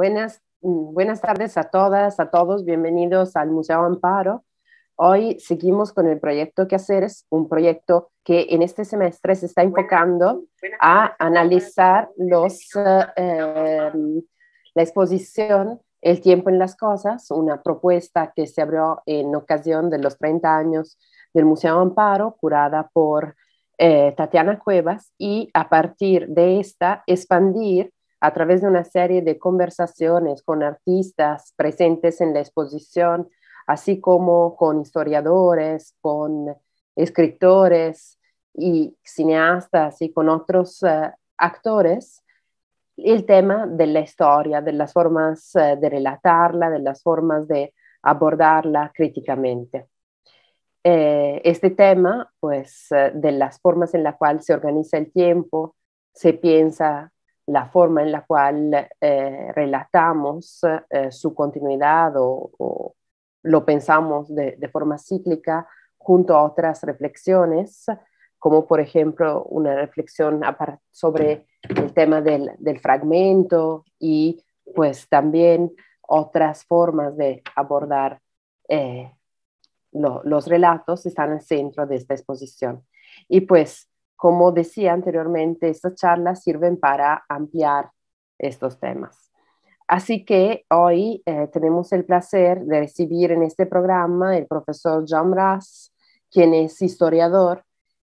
Buenas tardes a todas, a todos. Bienvenidos al Museo Amparo. Hoy seguimos con el proyecto Quehaceres, un proyecto que en este semestre se está enfocando a analizar la exposición El tiempo en las cosas, una propuesta que se abrió en ocasión de los 30 años del Museo Amparo, curada por Tatiana Cuevas, y a partir de esta expandir a través de una serie de conversaciones con artistas presentes en la exposición, así como con historiadores, con escritores y cineastas y con otros actores, el tema de la historia, de las formas de relatarla, de las formas de abordarla críticamente. Este tema, pues, de las formas en la cual se organiza el tiempo, se piensa la forma en la cual relatamos su continuidad o lo pensamos de forma cíclica junto a otras reflexiones, como por ejemplo una reflexión sobre el tema del fragmento y pues también otras formas de abordar los relatos están al centro de esta exposición. Y pues, como decía anteriormente, estas charlas sirven para ampliar estos temas. Así que hoy tenemos el placer de recibir en este programa el profesor John Mraz, quien es historiador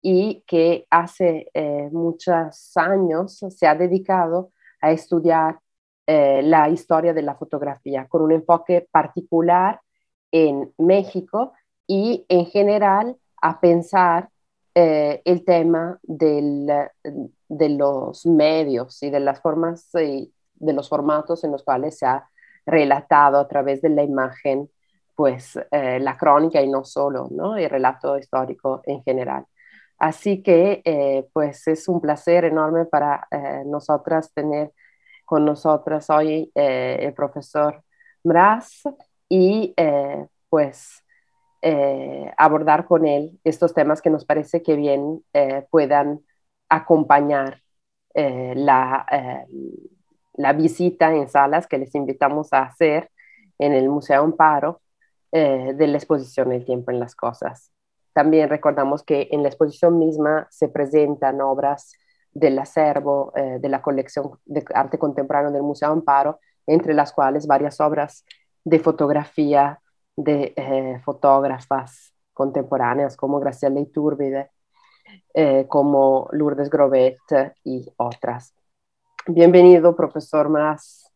y que hace muchos años se ha dedicado a estudiar la historia de la fotografía con un enfoque particular en México y en general a pensar el tema de los medios y de las formas y de los formatos en los cuales se ha relatado a través de la imagen, pues la crónica y no solo, ¿no? El relato histórico en general. Así que pues es un placer enorme para nosotras tener con nosotras hoy el profesor Mraz y pues abordar con él estos temas que nos parece que bien puedan acompañar eh, la, eh, la visita en salas que les invitamos a hacer en el Museo Amparo de la exposición El tiempo en las cosas. También recordamos que en la exposición misma se presentan obras del acervo de la colección de arte contemporáneo del Museo Amparo, entre las cuales varias obras de fotografía de fotógrafas contemporáneas como Graciela Iturbide, como Lourdes Grobet y otras. Bienvenido, profesor Mraz.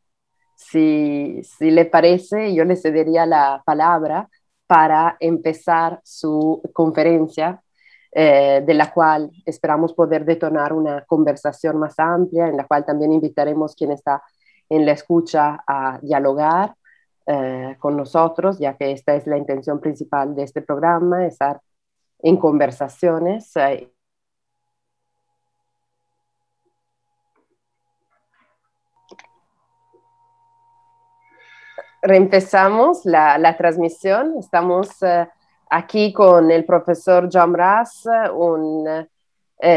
Si le parece, yo le cedería la palabra para empezar su conferencia, de la cual esperamos poder detonar una conversación más amplia, en la cual también invitaremos quien está en la escucha a dialogar con nosotros, ya que esta es la intención principal de este programa, estar en conversaciones. Reempezamos la transmisión. Estamos aquí con el profesor John Mraz,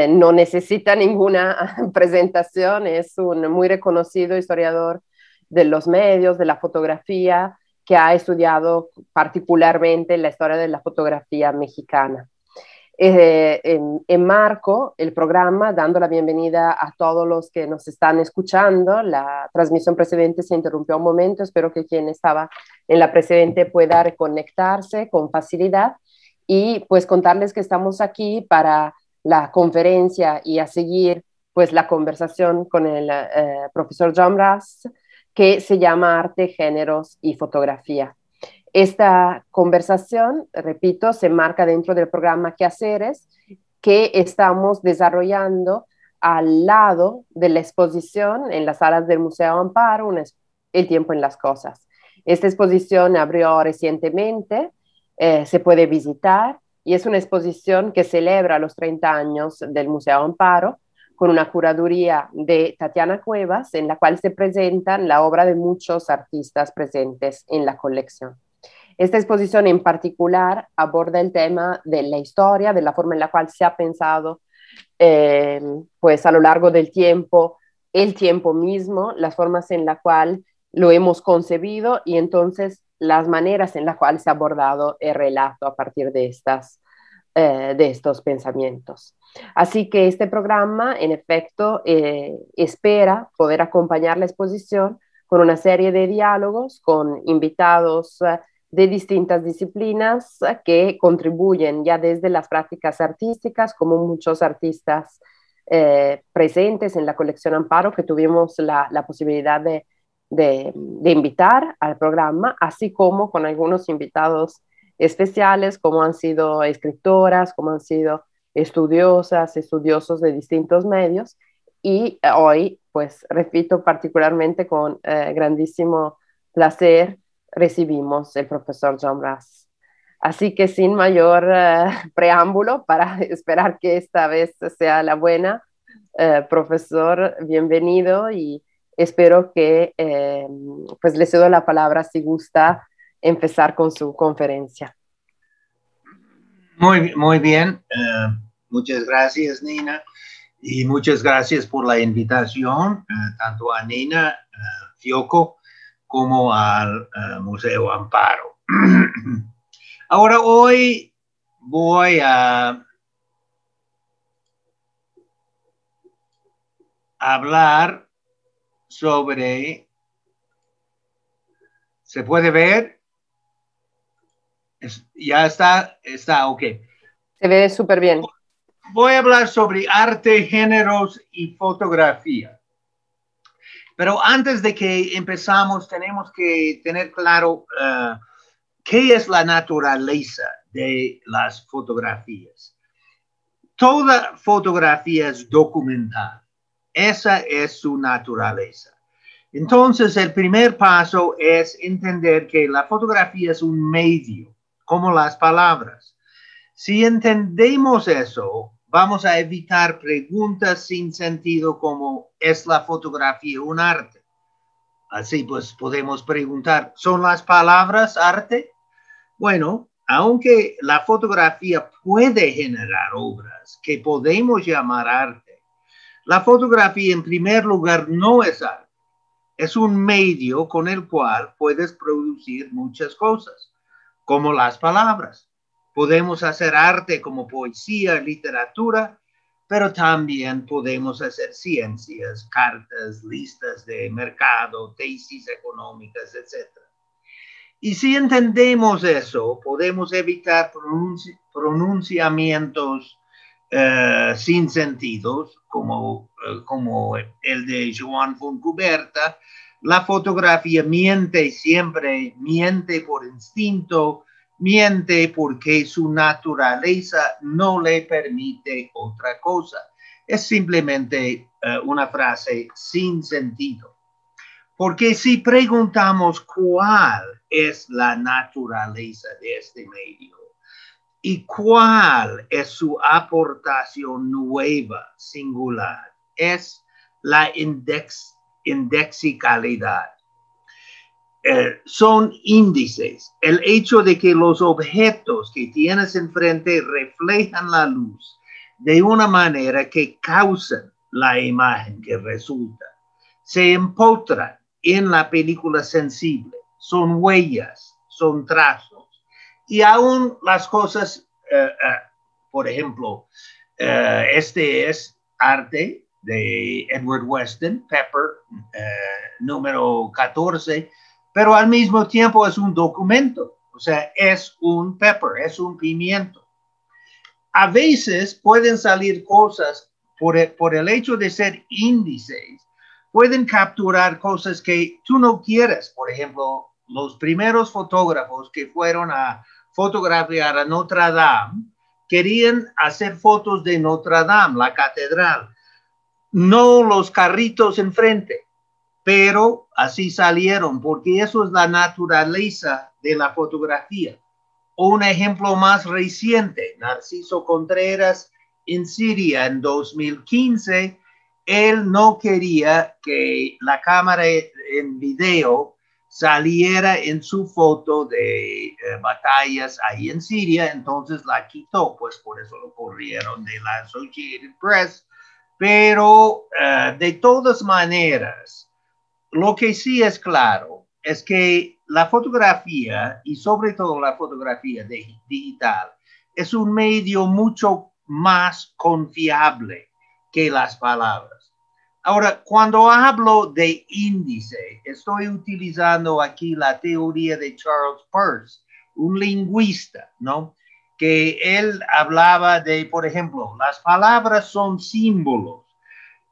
no necesita ninguna presentación, es un muy reconocido historiador de los medios, de la fotografía, que ha estudiado particularmente la historia de la fotografía mexicana. Marco el programa, dando la bienvenida a todos los que nos están escuchando. La transmisión precedente se interrumpió un momento, espero que quien estaba en la precedente pueda reconectarse con facilidad y pues contarles que estamos aquí para la conferencia y a seguir pues la conversación con el profesor John Mraz, que se llama Arte, Géneros y Fotografía. Esta conversación, repito, se marca dentro del programa Quehaceres que estamos desarrollando al lado de la exposición en las salas del Museo Amparo, El tiempo en las cosas. Esta exposición abrió recientemente, se puede visitar y es una exposición que celebra los 30 años del Museo Amparo con una curaduría de Tatiana Cuevas en la cual se presentan la obra de muchos artistas presentes en la colección. Esta exposición en particular aborda el tema de la historia, de la forma en la cual se ha pensado pues a lo largo del tiempo, el tiempo mismo, las formas en la cual lo hemos concebido y entonces las maneras en las cuales se ha abordado el relato a partir de estos pensamientos. Así que este programa, en efecto, espera poder acompañar la exposición con una serie de diálogos con invitados de distintas disciplinas que contribuyen ya desde las prácticas artísticas, como muchos artistas presentes en la colección Amparo que tuvimos la posibilidad de invitar al programa, así como con algunos invitados especiales, como han sido escritoras, como han sido estudiosas, estudiosos de distintos medios. Y hoy, pues, repito, particularmente con grandísimo placer, recibimos el profesor John Russ. Así que sin mayor preámbulo, para esperar que esta vez sea la buena, profesor, bienvenido y espero que pues le cedo la palabra si gusta empezar con su conferencia. Muy bien. Muchas gracias, Nina. Y muchas gracias por la invitación, tanto a Nina Fiocco como al Museo Amparo. Ahora, hoy voy a hablar sobre... ¿Se puede ver? Ya está, ok. Se ve súper bien. Voy a hablar sobre arte, géneros y fotografía. Pero antes de que empezamos, tenemos que tener claro qué es la naturaleza de las fotografías. Toda fotografía es documental. Esa es su naturaleza. Entonces, el primer paso es entender que la fotografía es un medio, como las palabras. Si entendemos eso, vamos a evitar preguntas sin sentido como ¿es la fotografía un arte? Así pues podemos preguntar, ¿son las palabras arte? Bueno, aunque la fotografía puede generar obras que podemos llamar arte, la fotografía en primer lugar no es arte. Es un medio con el cual puedes producir muchas cosas, como las palabras. Podemos hacer arte como poesía, literatura, pero también podemos hacer ciencias, cartas, listas de mercado, tesis económicas, etc. Y si entendemos eso, podemos evitar pronunciamientos sin sentidos, como el de Joan Fontcuberta. La fotografía miente siempre, miente por instinto, miente porque su naturaleza no le permite otra cosa. Es simplemente una frase sin sentido. Porque si preguntamos cuál es la naturaleza de este medio y cuál es su aportación nueva, singular, es la indexicalidad. Son índices. El hecho de que los objetos que tienes enfrente reflejan la luz de una manera que causan la imagen que resulta. Se empotran en la película sensible. Son huellas, son trazos. Y aún las cosas, por ejemplo, este es arte de Edward Weston, Pepper, número 14, pero al mismo tiempo es un documento, o sea, es un pepper, es un pimiento. A veces pueden salir cosas por el hecho de ser índices, pueden capturar cosas que tú no quieres. Por ejemplo, los primeros fotógrafos que fueron a fotografiar a Notre Dame querían hacer fotos de Notre Dame, la catedral, no los carritos enfrente, pero así salieron, porque eso es la naturaleza de la fotografía. Un ejemplo más reciente, Narciso Contreras en Siria en 2015, él no quería que la cámara en video saliera en su foto de batallas ahí en Siria, entonces la quitó, pues por eso lo corrieron de la Associated Press, pero de todas maneras, lo que sí es claro es que la fotografía, y sobre todo la fotografía digital, es un medio mucho más confiable que las palabras. Ahora, cuando hablo de índice, estoy utilizando aquí la teoría de Charles Peirce, un lingüista, ¿no? Que él hablaba de, por ejemplo, las palabras son símbolos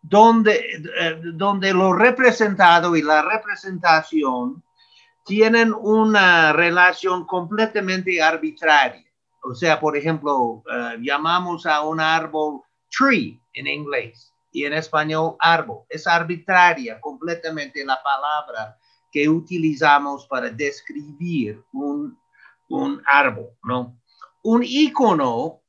donde lo representado y la representación tienen una relación completamente arbitraria. O sea, por ejemplo, llamamos a un árbol tree en inglés y en español árbol. Es arbitraria completamente la palabra que utilizamos para describir un árbol, ¿no? Un icono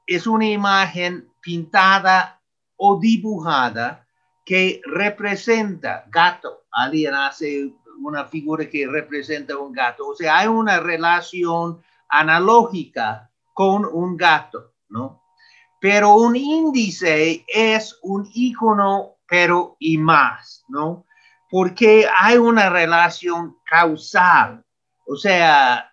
es una imagen pintada o dibujada que representa gato. Alguien hace una figura que representa un gato. O sea, hay una relación analógica con un gato, ¿no? Pero un índice es un icono, pero y más, ¿no? Porque hay una relación causal. O sea,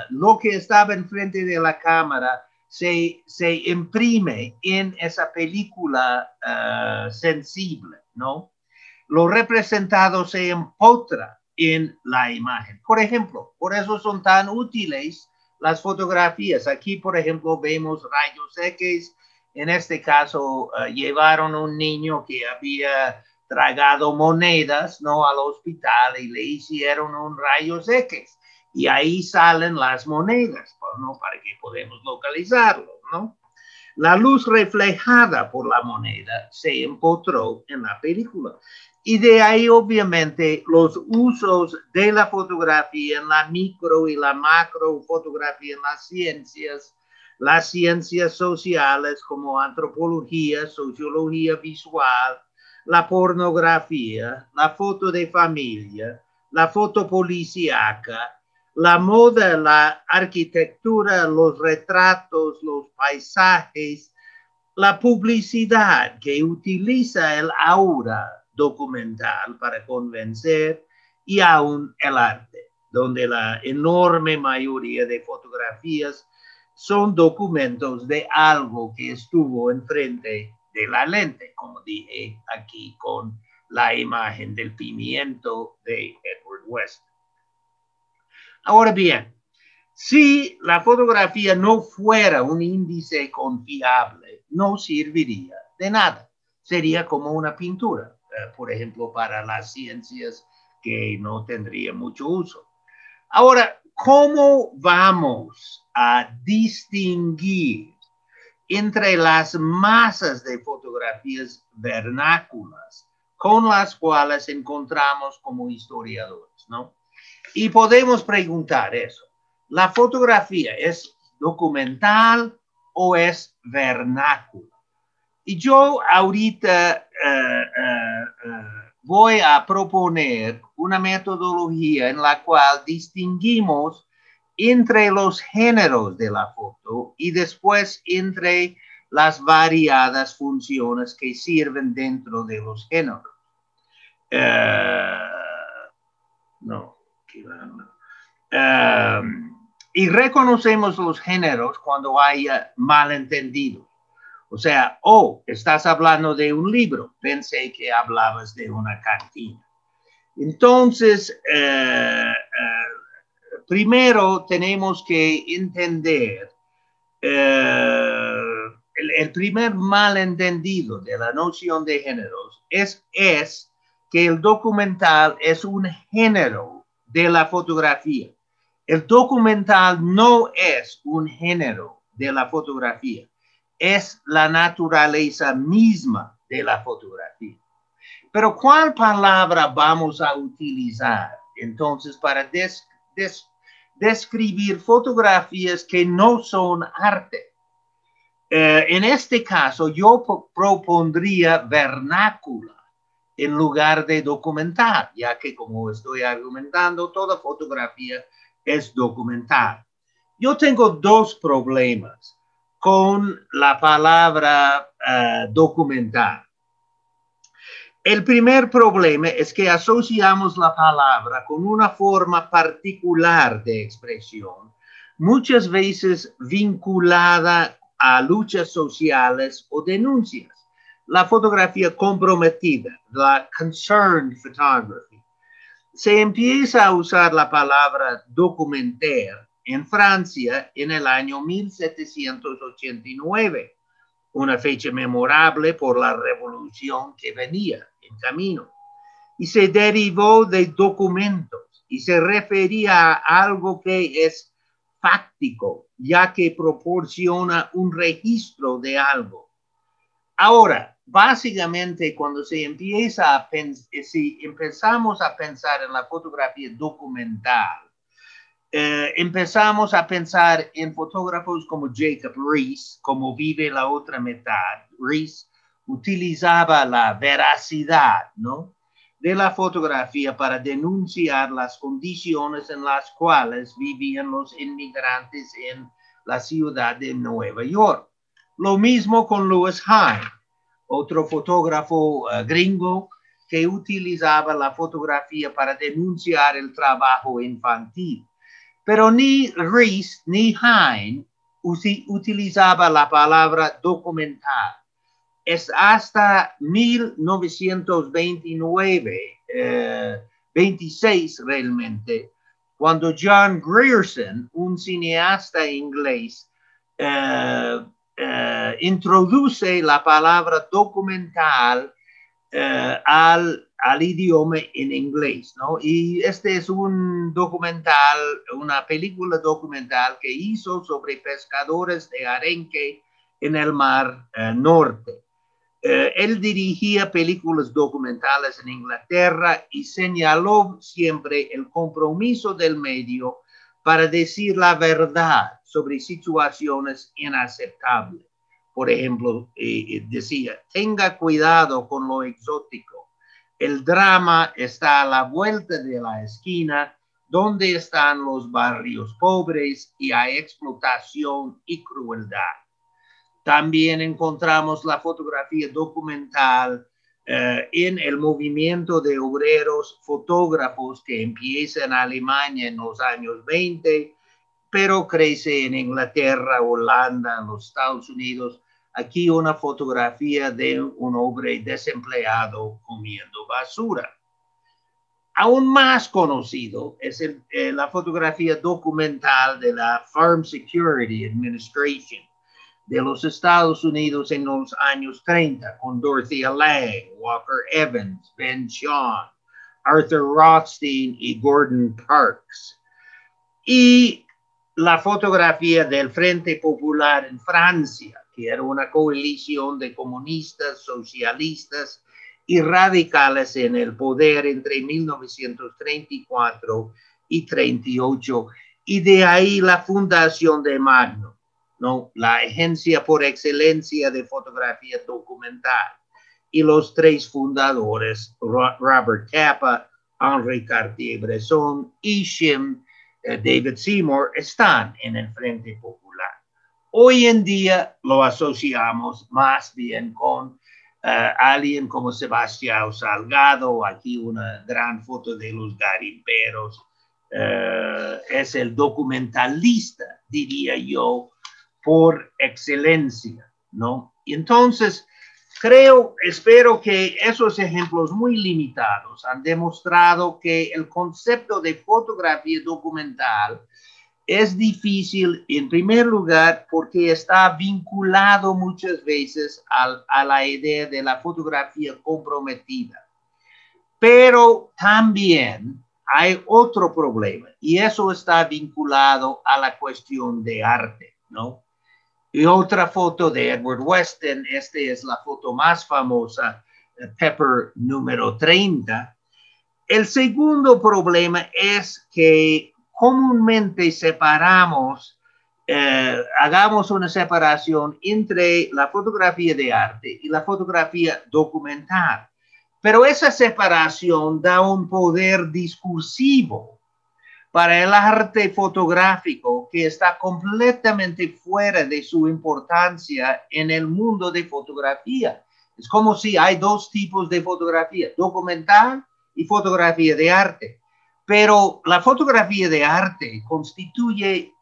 lo que estaba enfrente de la cámara se imprime en esa película sensible, ¿no? Lo representado se empotra en la imagen. Por ejemplo, por eso son tan útiles las fotografías. Aquí, por ejemplo, vemos rayos X. En este caso, llevaron un niño que había tragado monedas, ¿no? Al hospital y le hicieron un rayos X. Y ahí salen las monedas, ¿no? Para que podamos localizarlo, ¿no? La luz reflejada por la moneda se empotró en la película. Y de ahí, obviamente, los usos de la fotografía en la micro y la macro fotografía en las ciencias sociales como antropología, sociología visual, la pornografía, la foto de familia, la foto policíaca, la moda, la arquitectura, los retratos, los paisajes, la publicidad que utiliza el aura documental para convencer y aún el arte, donde la enorme mayoría de fotografías son documentos de algo que estuvo enfrente de la lente, como dije aquí con la imagen del pimiento de Edward West. Ahora bien, si la fotografía no fuera un índice confiable, no serviría de nada. Sería como una pintura, por ejemplo, para las ciencias que no tendría mucho uso. Ahora, ¿cómo vamos a distinguir entre las masas de fotografías vernáculas con las cuales encontramos como historiadores, ¿no? Y podemos preguntar eso. ¿La fotografía es documental o es vernácula? Y yo ahorita voy a proponer una metodología en la cual distinguimos entre los géneros de la foto y después entre las variadas funciones que sirven dentro de los géneros. No. Y reconocemos los géneros cuando haya malentendidos. O sea, estás hablando de un libro, pensé que hablabas de una cantina. Entonces, primero tenemos que entender el primer malentendido de la noción de géneros es que el documental es un género de la fotografía. El documental no es un género de la fotografía, es la naturaleza misma de la fotografía. Pero ¿cuál palabra vamos a utilizar entonces para describir fotografías que no son arte? En este caso, yo propondría vernácula en lugar de documental, ya que como estoy argumentando, toda fotografía es documental. Yo tengo dos problemas con la palabra documental. El primer problema es que asociamos la palabra con una forma particular de expresión, muchas veces vinculada a luchas sociales o denuncias. La fotografía comprometida, la concerned photography. Se empieza a usar la palabra documentaire en Francia en el año 1789, una fecha memorable por la revolución que venía en camino. Y se derivó de documentos y se refería a algo que es fáctico, ya que proporciona un registro de algo. Ahora, básicamente, cuando si empezamos a pensar en la fotografía documental, empezamos a pensar en fotógrafos como Jacob Riis, como Vive la otra mitad. Riis utilizaba la veracidad, ¿no?, de la fotografía para denunciar las condiciones en las cuales vivían los inmigrantes en la ciudad de Nueva York. Lo mismo con Louis Hine, otro fotógrafo gringo que utilizaba la fotografía para denunciar el trabajo infantil. Pero ni Riis ni Hine utilizaba la palabra documental. Es hasta 1929, 26 realmente, cuando John Grierson, un cineasta inglés, introduce la palabra documental al idioma en inglés, ¿no? Y este es un documental, una película documental que hizo sobre pescadores de arenque en el Mar Norte. Él dirigía películas documentales en Inglaterra y señaló siempre el compromiso del medio para decir la verdad sobre situaciones inaceptables. Por ejemplo, decía, tenga cuidado con lo exótico. El drama está a la vuelta de la esquina, donde están los barrios pobres y hay explotación y crueldad. También encontramos la fotografía documental en el movimiento de obreros fotógrafos que empieza en Alemania en los años 20, pero crece en Inglaterra, Holanda, en los Estados Unidos. Aquí una fotografía de un hombre desempleado comiendo basura. Aún más conocido es la fotografía documental de la Farm Security Administration de los Estados Unidos en los años 30, con Dorothea Lange, Walker Evans, Ben Shahn, Arthur Rothstein y Gordon Parks. Y la fotografía del Frente Popular en Francia, que era una coalición de comunistas, socialistas y radicales en el poder entre 1934 y 38, y de ahí la fundación de Magnum, ¿no?, la agencia por excelencia de fotografía documental, y los tres fundadores, Robert Capa, Henri Cartier-Bresson y David Seymour, están en el Frente Popular. Hoy en día lo asociamos más bien con alguien como Sebastián Salgado. Aquí una gran foto de los garimperos. Es el documentalista, diría yo, por excelencia, ¿no? Y entonces, espero que esos ejemplos muy limitados han demostrado que el concepto de fotografía documental es difícil, en primer lugar, porque está vinculado muchas veces a la idea de la fotografía comprometida. Pero también hay otro problema, y eso está vinculado a la cuestión de arte, ¿no? Y otra foto de Edward Weston, esta es la foto más famosa, Pepper número 30. El segundo problema es que comúnmente hagamos una separación entre la fotografía de arte y la fotografía documental. Pero esa separación da un poder discursivo para el arte fotográfico que está completamente fuera de su importancia en el mundo de fotografía. Es como si hay dos tipos de fotografía, documental y fotografía de arte. Pero la fotografía de arte constituye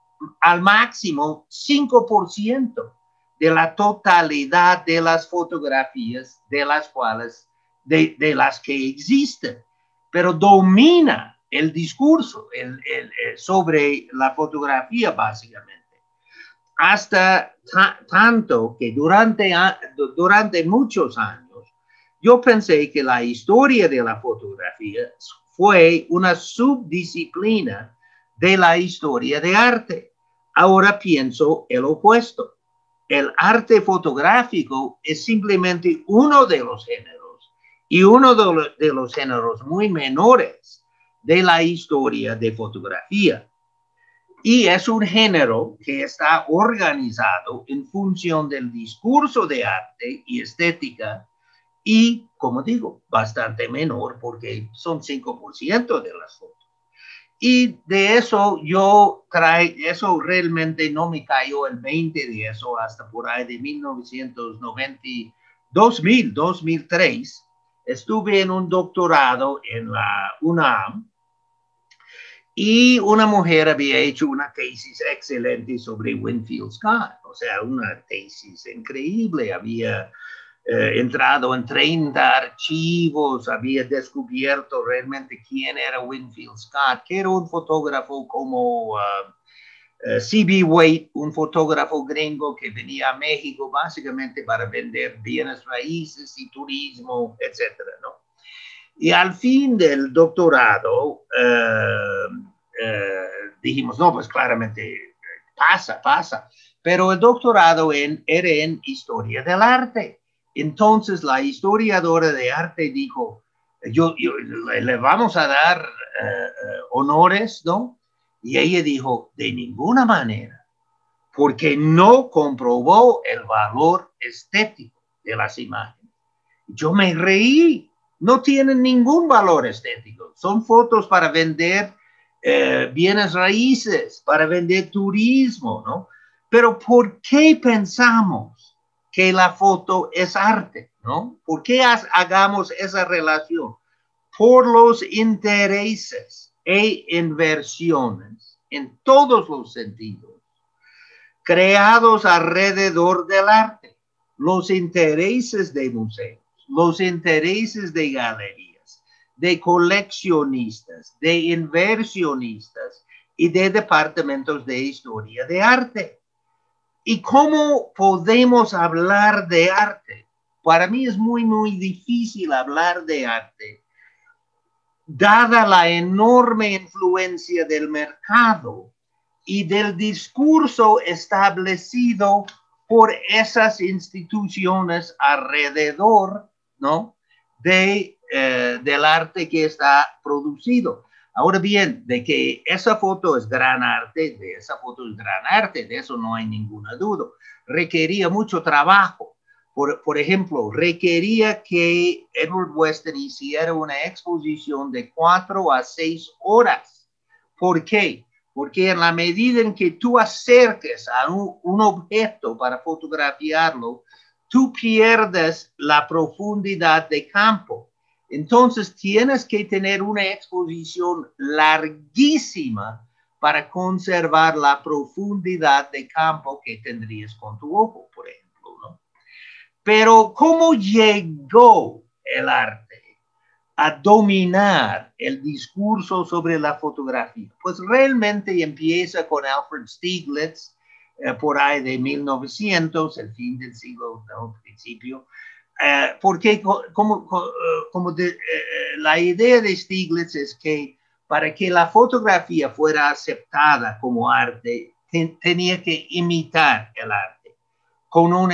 al máximo 5% de la totalidad de las fotografías de las cuales, de las que existen, pero domina el discurso sobre la fotografía básicamente. Hasta tanto que durante muchos años yo pensé que la historia de la fotografía fue una subdisciplina de la historia de arte. Ahora pienso el opuesto. El arte fotográfico es simplemente uno de los géneros y uno de los géneros muy menores de la historia de fotografía. Y es un género que está organizado en función del discurso de arte y estética y, como digo, bastante menor porque son 5% de las fotos. Y de eso eso realmente no me cayó el 20 de eso hasta por ahí de 1990, 2003. Estuve en un doctorado en la UNAM y una mujer había hecho una tesis excelente sobre Winfield Scott, o sea, una tesis increíble. Había entrado en 30 archivos, había descubierto realmente quién era Winfield Scott, que era un fotógrafo como C.B. Waite, un fotógrafo gringo que venía a México básicamente para vender bienes raíces y turismo, etcétera, ¿no? Y al fin del doctorado, dijimos, no, pues claramente pasa. Pero el doctorado era en historia del arte. Entonces la historiadora de arte dijo, le vamos a dar honores, ¿no? Y ella dijo, de ninguna manera, porque no comprobó el valor estético de las imágenes. Yo me reí. No tienen ningún valor estético. Son fotos para vender bienes raíces, para vender turismo, ¿no? Pero ¿por qué pensamos que la foto es arte, ¿no? ¿Por qué hagamos esa relación? Por los intereses e inversiones en todos los sentidos creados alrededor del arte, los intereses de museos, los intereses de galerías, de coleccionistas, de inversionistas y de departamentos de historia de arte. ¿Y cómo podemos hablar de arte? Para mí es muy difícil hablar de arte, dada la enorme influencia del mercado y del discurso establecido por esas instituciones alrededor, ¿no? Del arte que está producido. Ahora bien, de que esa foto es gran arte, de eso no hay ninguna duda. Requería mucho trabajo. Por ejemplo, requería que Edward Weston hiciera una exposición de 4 a 6 horas. ¿Por qué? Porque en la medida en que tú acerques a un objeto para fotografiarlo, tú pierdes la profundidad de campo. Entonces tienes que tener una exposición larguísima para conservar la profundidad de campo que tendrías con tu ojo, por ejemplo, ¿no? Pero ¿cómo llegó el arte a dominar el discurso sobre la fotografía? Pues realmente empieza con Alfred Stieglitz, por ahí de 1900, el fin del siglo, no, principio, porque la idea de Stieglitz es que para que la fotografía fuera aceptada como arte, tenía que imitar el arte con un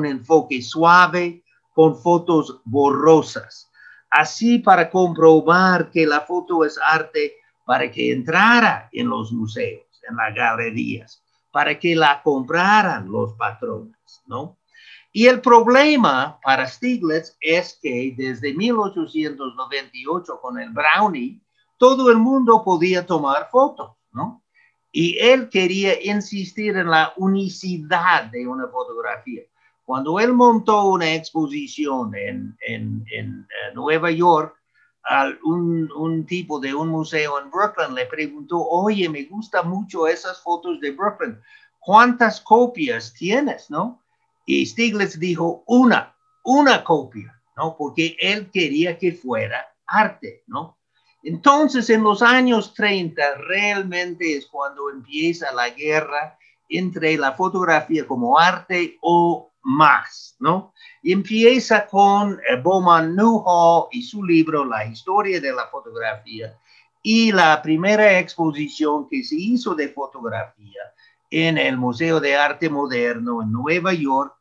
enfoque suave, con fotos borrosas. Así, para comprobar que la foto es arte, para que entrara en los museos, en las galerías, para que la compraran los patrones, ¿no? Y el problema para Stieglitz es que desde 1898 con el Brownie, todo el mundo podía tomar fotos, ¿no? Y él quería insistir en la unicidad de una fotografía. cuando él montó una exposición en Nueva York, un tipo de un museo en Brooklyn le preguntó, oye, me gustan mucho esas fotos de Brooklyn, ¿cuántas copias tienes, no? Y Stiglitz dijo, una copia, ¿no? Porque él quería que fuera arte, ¿no? Entonces, en los años 30, realmente es cuando empieza la guerra entre la fotografía como arte o más, ¿no? Y empieza con Bowman Newhall y su libro La historia de la fotografía y la primera exposición que se hizo de fotografía en el Museo de Arte Moderno en Nueva York,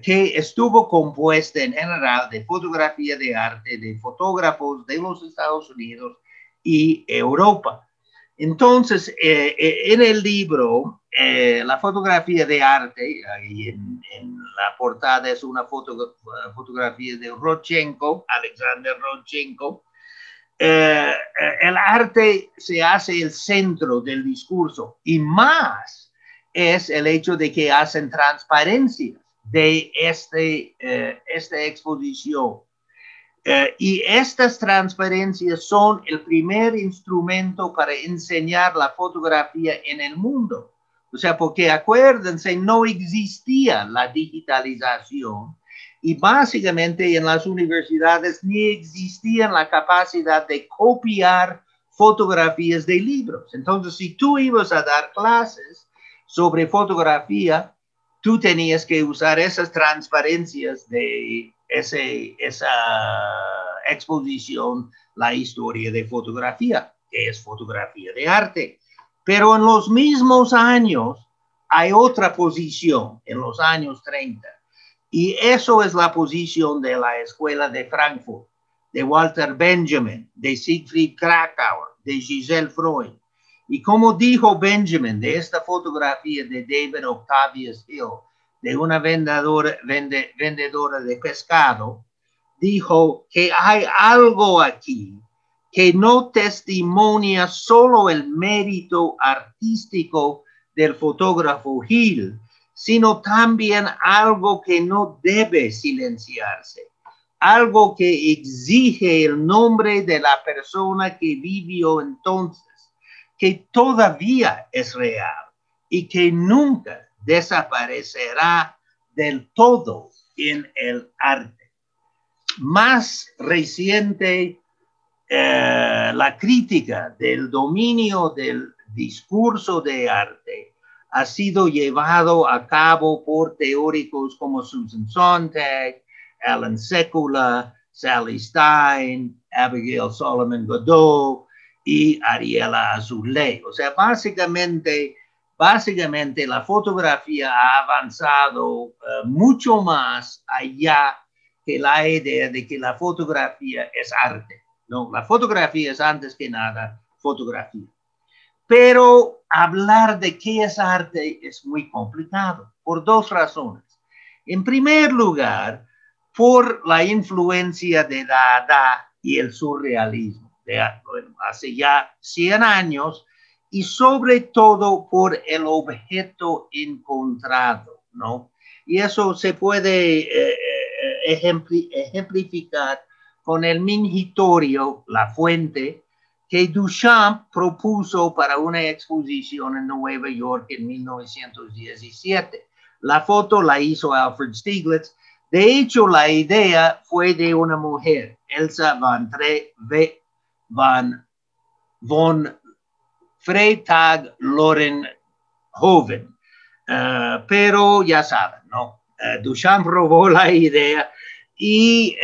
que estuvo compuesta en general de fotografía de arte de fotógrafos de los Estados Unidos y Europa. Entonces, en el libro, la fotografía de arte, y en la portada es una fotografía de Rodchenko, Alexander Rodchenko. El arte se hace el centro del discurso y más es el hecho de que hacen transparencias de esta exposición. Y estas transparencias son el primer instrumento para enseñar la fotografía en el mundo. O sea, porque acuérdense, no existía la digitalización y básicamente en las universidades ni existía la capacidad de copiar fotografías de libros. Entonces, si tú ibas a dar clases sobre fotografía, tú tenías que usar esas transparencias de esa exposición, la historia de fotografía, que es fotografía de arte. Pero en los mismos años hay otra posición, en los años 30, y eso es la posición de la Escuela de Frankfurt, de Walter Benjamin, de Siegfried Kracauer, de Giselle Freud. Y como dijo Benjamin de esta fotografía de David Octavius Hill, de una vendedora de pescado, dijo que hay algo aquí que no testimonia solo el mérito artístico del fotógrafo Hill, sino también algo que no debe silenciarse, algo que exige el nombre de la persona que vivió entonces, que todavía es real y que nunca desaparecerá del todo en el arte. Más reciente, la crítica del dominio del discurso de arte ha sido llevado a cabo por teóricos como Susan Sontag, Alan Sekula, Sally Stein, Abigail Solomon Godeau y Ariela Azoulay. O sea, básicamente la fotografía ha avanzado mucho más allá que la idea de que la fotografía es arte. No, la fotografía es antes que nada fotografía. Pero hablar de qué es arte es muy complicado por dos razones. En primer lugar, por la influencia de Dada y el surrealismo de hace ya 100 años y sobre todo por el objeto encontrado, ¿no? Y eso se puede ejemplificar con el mingitorio, la fuente, que Duchamp propuso para una exposición en Nueva York en 1917. La foto la hizo Alfred Stieglitz. De hecho, la idea fue de una mujer, Elsa von Freytag Lorenhoven. Pero ya saben, ¿no? Duchamp robó la idea y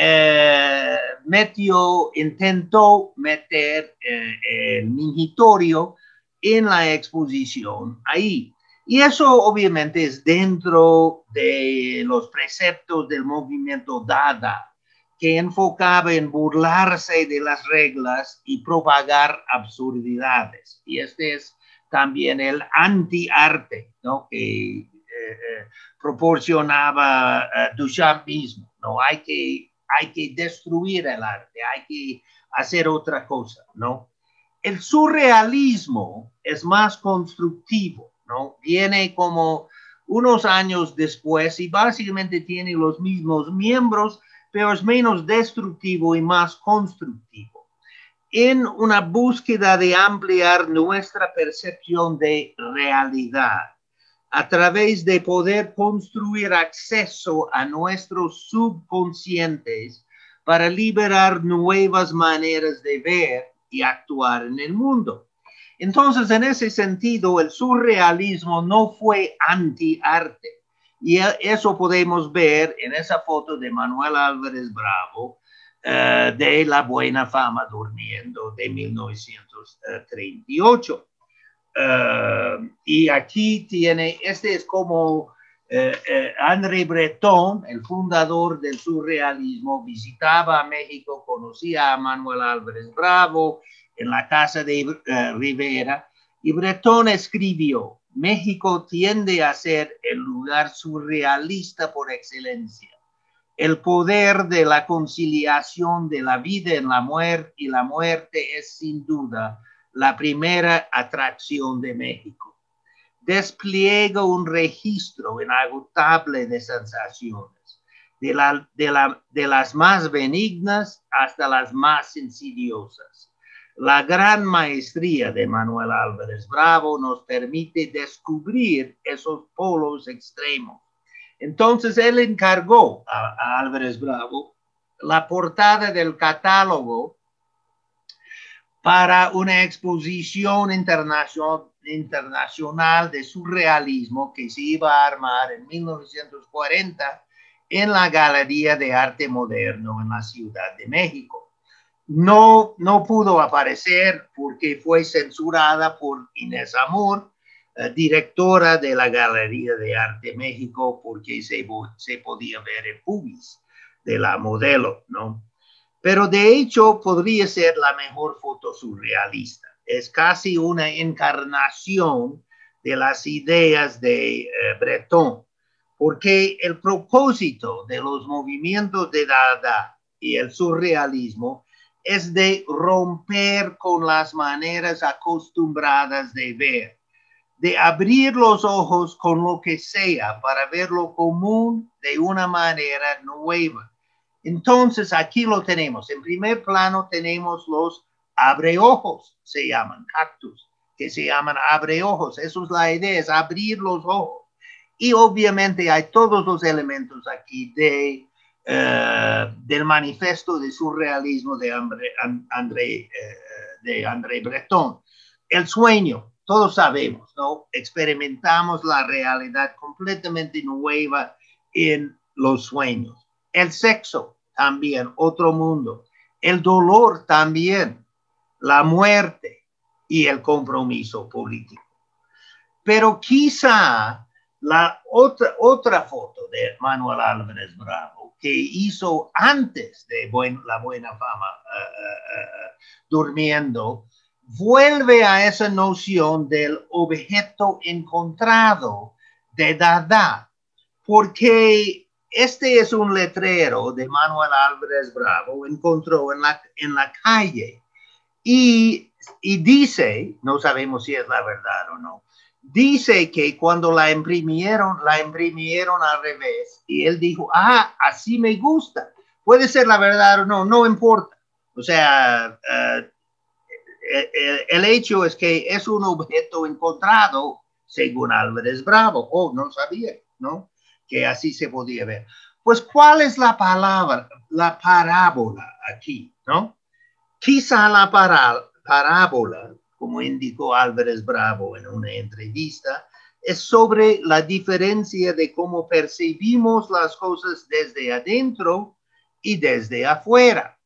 intentó meter el mingitorio en la exposición ahí. Y eso obviamente es dentro de los preceptos del movimiento Dada, que enfocaba en burlarse de las reglas y propagar absurdidades. Y este es también el anti-arte, ¿no? Que proporcionaba Duchamp mismo. ¿No? Hay que destruir el arte, hay que hacer otra cosa, ¿no? El surrealismo es más constructivo, ¿no? Viene como unos años después y básicamente tiene los mismos miembros, pero es menos destructivo y más constructivo. En una búsqueda de ampliar nuestra percepción de realidad, a través de poder construir acceso a nuestros subconscientes para liberar nuevas maneras de ver y actuar en el mundo. Entonces, en ese sentido, el surrealismo no fue anti-arte. Y eso podemos ver en esa foto de Manuel Álvarez Bravo, de La Buena Fama Durmiendo de 1938. Y aquí tiene, este es como André Breton, el fundador del surrealismo, visitaba a México, conocía a Manuel Álvarez Bravo en la casa de Rivera, y Breton escribió: México tiende a ser el lugar surrealista por excelencia. El poder de la conciliación de la vida en la muerte y la muerte es sin duda la primera atracción de México. Despliega un registro inagotable de sensaciones, de las más benignas hasta las más insidiosas. La gran maestría de Manuel Álvarez Bravo nos permite descubrir esos polos extremos. Entonces él encargó a Álvarez Bravo la portada del catálogo para una exposición internacional de surrealismo que se iba a armar en 1940 en la Galería de Arte Moderno en la Ciudad de México. No pudo aparecer porque fue censurada por Inés Amor, directora de la Galería de Arte México, porque se podía ver el pubis de la modelo, ¿no? Pero de hecho podría ser la mejor foto surrealista. Es casi una encarnación de las ideas de Breton, porque el propósito de los movimientos de Dada y el surrealismo es de romper con las maneras acostumbradas de ver, de abrir los ojos con lo que sea para ver lo común de una manera nueva. Entonces, aquí lo tenemos. En primer plano tenemos los abreojos, se llaman cactus, que se llaman abreojos. Eso es la idea, es abrir los ojos. Y obviamente hay todos los elementos aquí del manifiesto de surrealismo de André Breton. El sueño, todos sabemos, ¿no? Experimentamos la realidad completamente nueva en los sueños. El sexo también, otro mundo. El dolor también, la muerte y el compromiso político. Pero quizá la otra foto de Manuel Álvarez Bravo que hizo antes de La Buena Fama Durmiendo, vuelve a esa noción del objeto encontrado de Dada, porque este es un letrero de Manuel Álvarez Bravo, encontró en la calle y dice, no sabemos si es la verdad o no, dice que cuando la imprimieron al revés y él dijo, así me gusta. Puede ser la verdad o no, no importa. O sea, el hecho es que es un objeto encontrado según Álvarez Bravo. No sabía, ¿no? Que así se podía ver. Pues, ¿cuál es la parábola aquí, ¿no? Quizá la parábola, como indicó Álvarez Bravo en una entrevista, es sobre la diferencia de cómo percibimos las cosas desde adentro y desde afuera.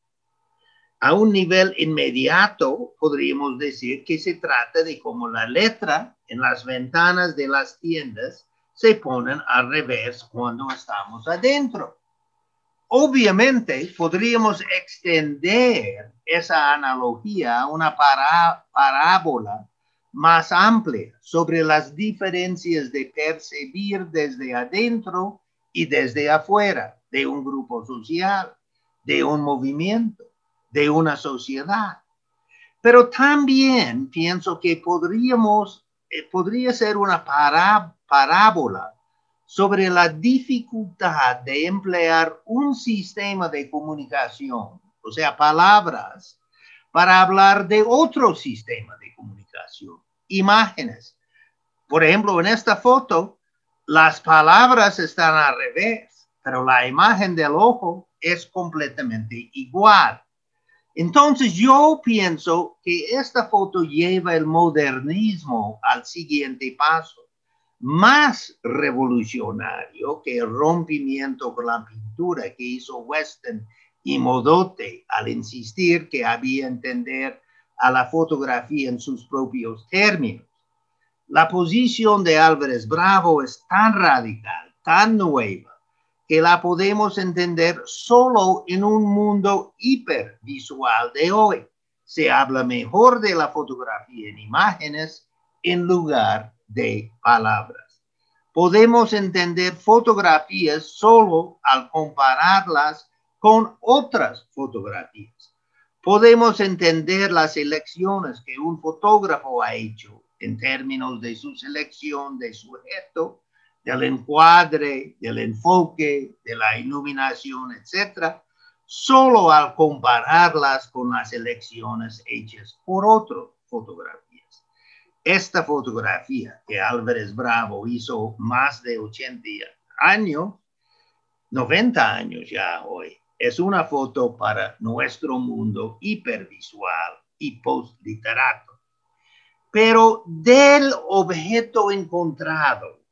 A un nivel inmediato, podríamos decir que se trata de cómo la letra en las ventanas de las tiendas se ponen al revés cuando estamos adentro. Obviamente, podríamos extender esa analogía a una parábola más amplia sobre las diferencias de percibir desde adentro y desde afuera de un grupo social, de un movimiento, de una sociedad. Pero también pienso que podría ser una parábola sobre la dificultad de emplear un sistema de comunicación, o sea, palabras, para hablar de otro sistema de comunicación, imágenes. Por ejemplo, en esta foto, las palabras están al revés, pero la imagen del ojo es completamente igual. Entonces yo pienso que esta foto lleva el modernismo al siguiente paso, más revolucionario que el rompimiento con la pintura que hizo Weston y Modotti al insistir que había que entender a la fotografía en sus propios términos. La posición de Álvarez Bravo es tan radical, tan nueva, que la podemos entender solo en un mundo hipervisual de hoy. Se habla mejor de la fotografía en imágenes en lugar de palabras. Podemos entender fotografías solo al compararlas con otras fotografías. Podemos entender las elecciones que un fotógrafo ha hecho en términos de su selección de sujeto, del encuadre, del enfoque, de la iluminación, etc., solo al compararlas con las elecciones hechas por otras fotografías. Esta fotografía que Álvarez Bravo hizo más de 80 años, 90 años ya hoy, es una foto para nuestro mundo hipervisual y post-literato. Pero del objeto encontrado,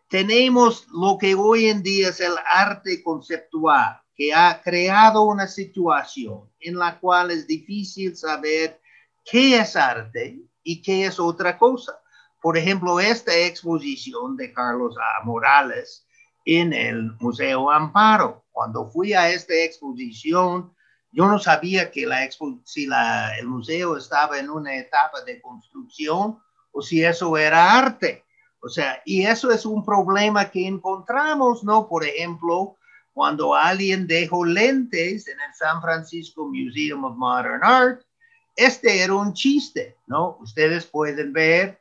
tenemos lo que hoy en día es el arte conceptual, que ha creado una situación en la cual es difícil saber qué es arte y qué es otra cosa. Por ejemplo, esta exposición de Carlos A. Morales en el Museo Amparo. Cuando fui a esta exposición, yo no sabía que el museo estaba en una etapa de construcción o si eso era arte. O sea, y eso es un problema que encontramos, ¿no? Por ejemplo, cuando alguien dejó lentes en el San Francisco Museum of Modern Art, este era un chiste, ¿no? Ustedes pueden ver,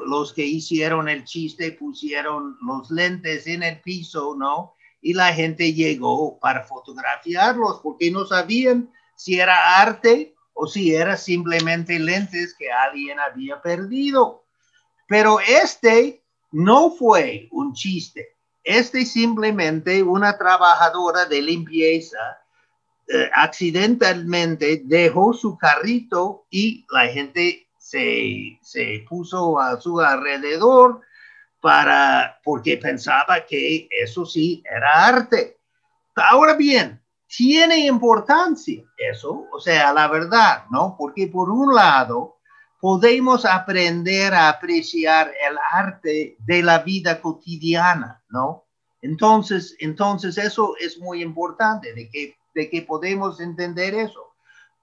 los que hicieron el chiste pusieron los lentes en el piso, ¿no? Y la gente llegó para fotografiarlos porque no sabían si era arte o si era simplemente lentes que alguien había perdido. Pero este no fue un chiste. Este simplemente una trabajadora de limpieza accidentalmente dejó su carrito y la gente se puso a su alrededor porque pensaba que eso sí era arte. Ahora bien, tiene importancia eso, o sea, la verdad, ¿no? Porque por un lado, podemos aprender a apreciar el arte de la vida cotidiana, ¿no? Entonces eso es muy importante, de que podemos entender eso.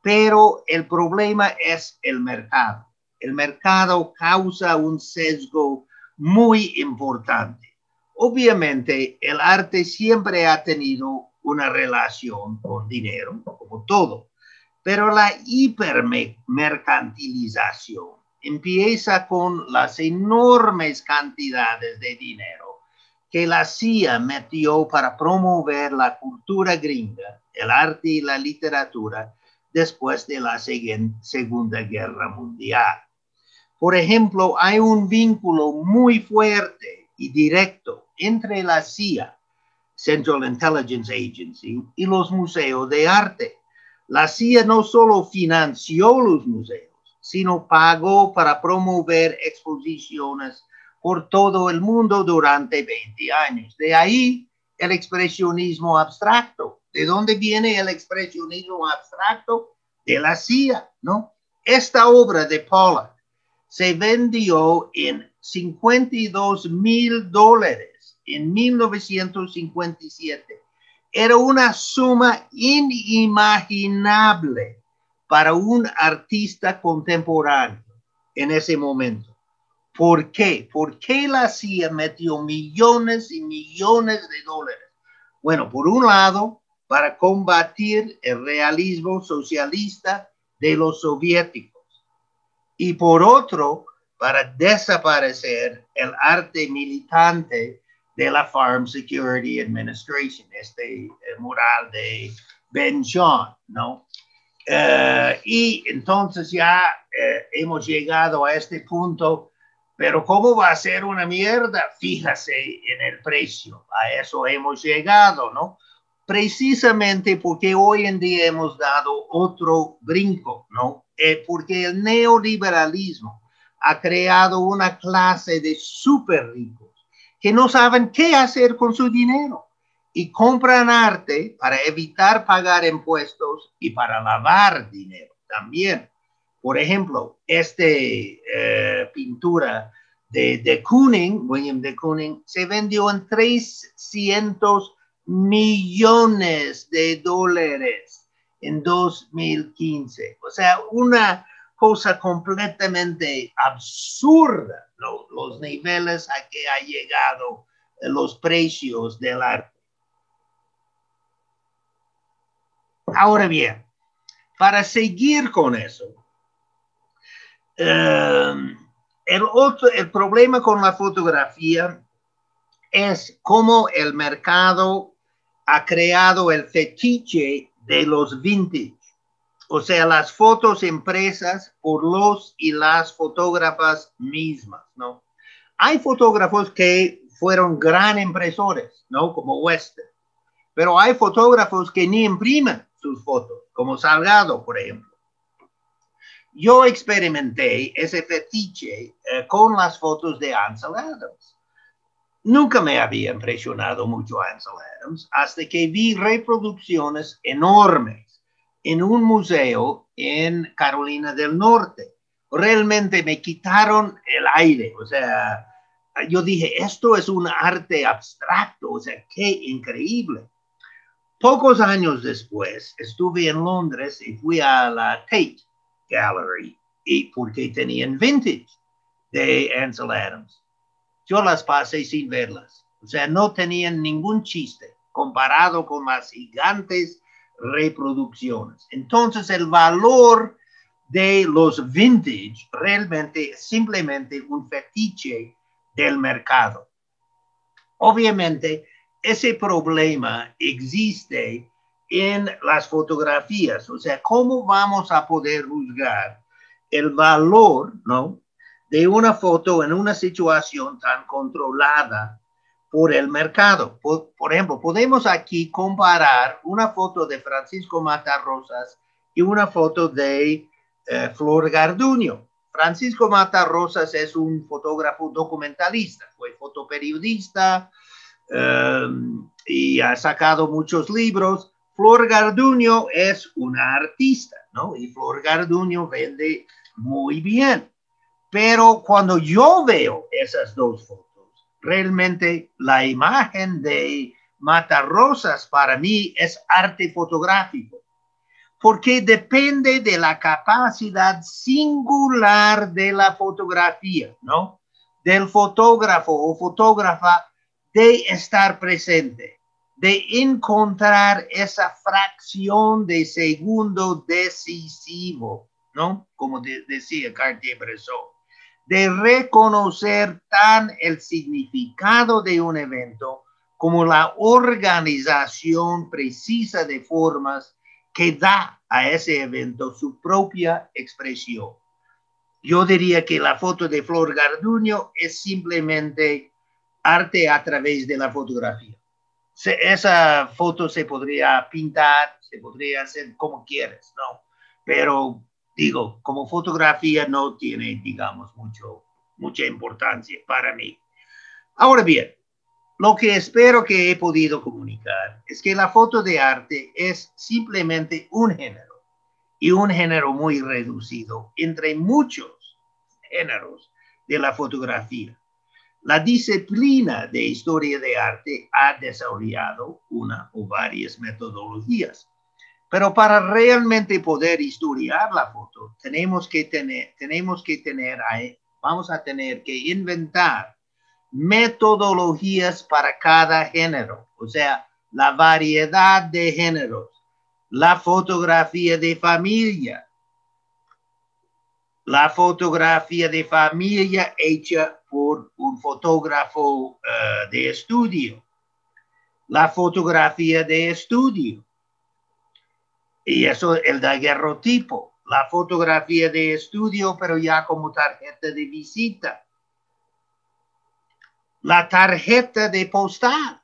Pero el problema es el mercado. El mercado causa un sesgo muy importante. Obviamente, el arte siempre ha tenido una relación con dinero, como todo, pero la hipermercantilización empieza con las enormes cantidades de dinero que la CIA metió para promover la cultura gringa, el arte y la literatura después de la Segunda Guerra Mundial. Por ejemplo, hay un vínculo muy fuerte y directo entre la CIA, Central Intelligence Agency, y los museos de arte. La CIA no solo financió los museos, sino pagó para promover exposiciones por todo el mundo durante 20 años. De ahí el expresionismo abstracto. ¿De dónde viene el expresionismo abstracto? De la CIA, ¿no? Esta obra de Pollock se vendió en $52,000 en 1957. Era una suma inimaginable para un artista contemporáneo en ese momento. ¿Por qué? ¿Por qué la CIA metió millones y millones de dólares? Bueno, por un lado, para combatir el realismo socialista de los soviéticos. Y por otro, para desaparecer el arte militante de la Farm Security Administration, mural de Ben Shahn, ¿no? Y entonces ya hemos llegado a este punto, pero ¿cómo va a ser una mierda? Fíjase en el precio, a eso hemos llegado, ¿no? Precisamente porque hoy en día hemos dado otro brinco, ¿no? Porque el neoliberalismo ha creado una clase de súper ricos que no saben qué hacer con su dinero y compran arte para evitar pagar impuestos y para lavar dinero también. Por ejemplo, pintura de Kooning, William de Kooning, se vendió en 300 millones de dólares en 2015. O sea, una cosa completamente absurda, ¿no? Los niveles a que ha llegado los precios del arte. Ahora bien, para seguir con eso, el problema con la fotografía es cómo el mercado ha creado el fetiche de los vintage. O sea, las fotos impresas por los y las fotógrafas mismas, ¿no? Hay fotógrafos que fueron gran impresores, ¿no? Como Western. Pero hay fotógrafos que ni imprimen sus fotos, como Salgado, por ejemplo. Yo experimenté ese fetiche con las fotos de Ansel Adams. Nunca me había impresionado mucho Ansel Adams hasta que vi reproducciones enormes en un museo en Carolina del Norte. Realmente me quitaron el aire. O sea, yo dije, esto es un arte abstracto. O sea, qué increíble. Pocos años después estuve en Londres y fui a la Tate Gallery y porque tenían vintage de Ansel Adams. Yo las pasé sin verlas. O sea, no tenían ningún chiste comparado con las gigantes reproducciones. Entonces, el valor de los vintage realmente es simplemente un fetiche del mercado. Obviamente, ese problema existe en las fotografías. O sea, ¿cómo vamos a poder juzgar el valor, ¿no?, de una foto en una situación tan controlada por el mercado? Por ejemplo, podemos aquí comparar una foto de Francisco Matarrosas y una foto de Flor Garduño. Francisco Matarrosas es un fotógrafo documentalista, fue fotoperiodista y ha sacado muchos libros. Flor Garduño es una artista, ¿no? Y Flor Garduño vende muy bien. Pero cuando yo veo esas dos fotos, realmente la imagen de Matarrosas para mí es arte fotográfico, porque depende de la capacidad singular de la fotografía, ¿no? Del fotógrafo o fotógrafa de estar presente, de encontrar esa fracción de segundo decisivo, ¿no? Como decía Cartier-Bresson, de reconocer tan el significado de un evento como la organización precisa de formas que da a ese evento su propia expresión. Yo diría que la foto de Flor Garduño es simplemente arte a través de la fotografía. Esa foto se podría pintar, se podría hacer como quieres, ¿no? Pero digo, como fotografía no tiene, digamos, mucha importancia para mí. Ahora bien, lo que espero que he podido comunicar es que la foto de arte es simplemente un género, y un género muy reducido entre muchos géneros de la fotografía. La disciplina de historia de arte ha desarrollado una o varias metodologías, pero para realmente poder historiar la foto, vamos a tener que inventar metodologías para cada género, o sea, la variedad de géneros, la fotografía de familia, la fotografía de familia hecha por un fotógrafo de estudio, la fotografía de estudio, y eso el daguerrotipo, la fotografía de estudio, pero ya como tarjeta de visita, la tarjeta de postal,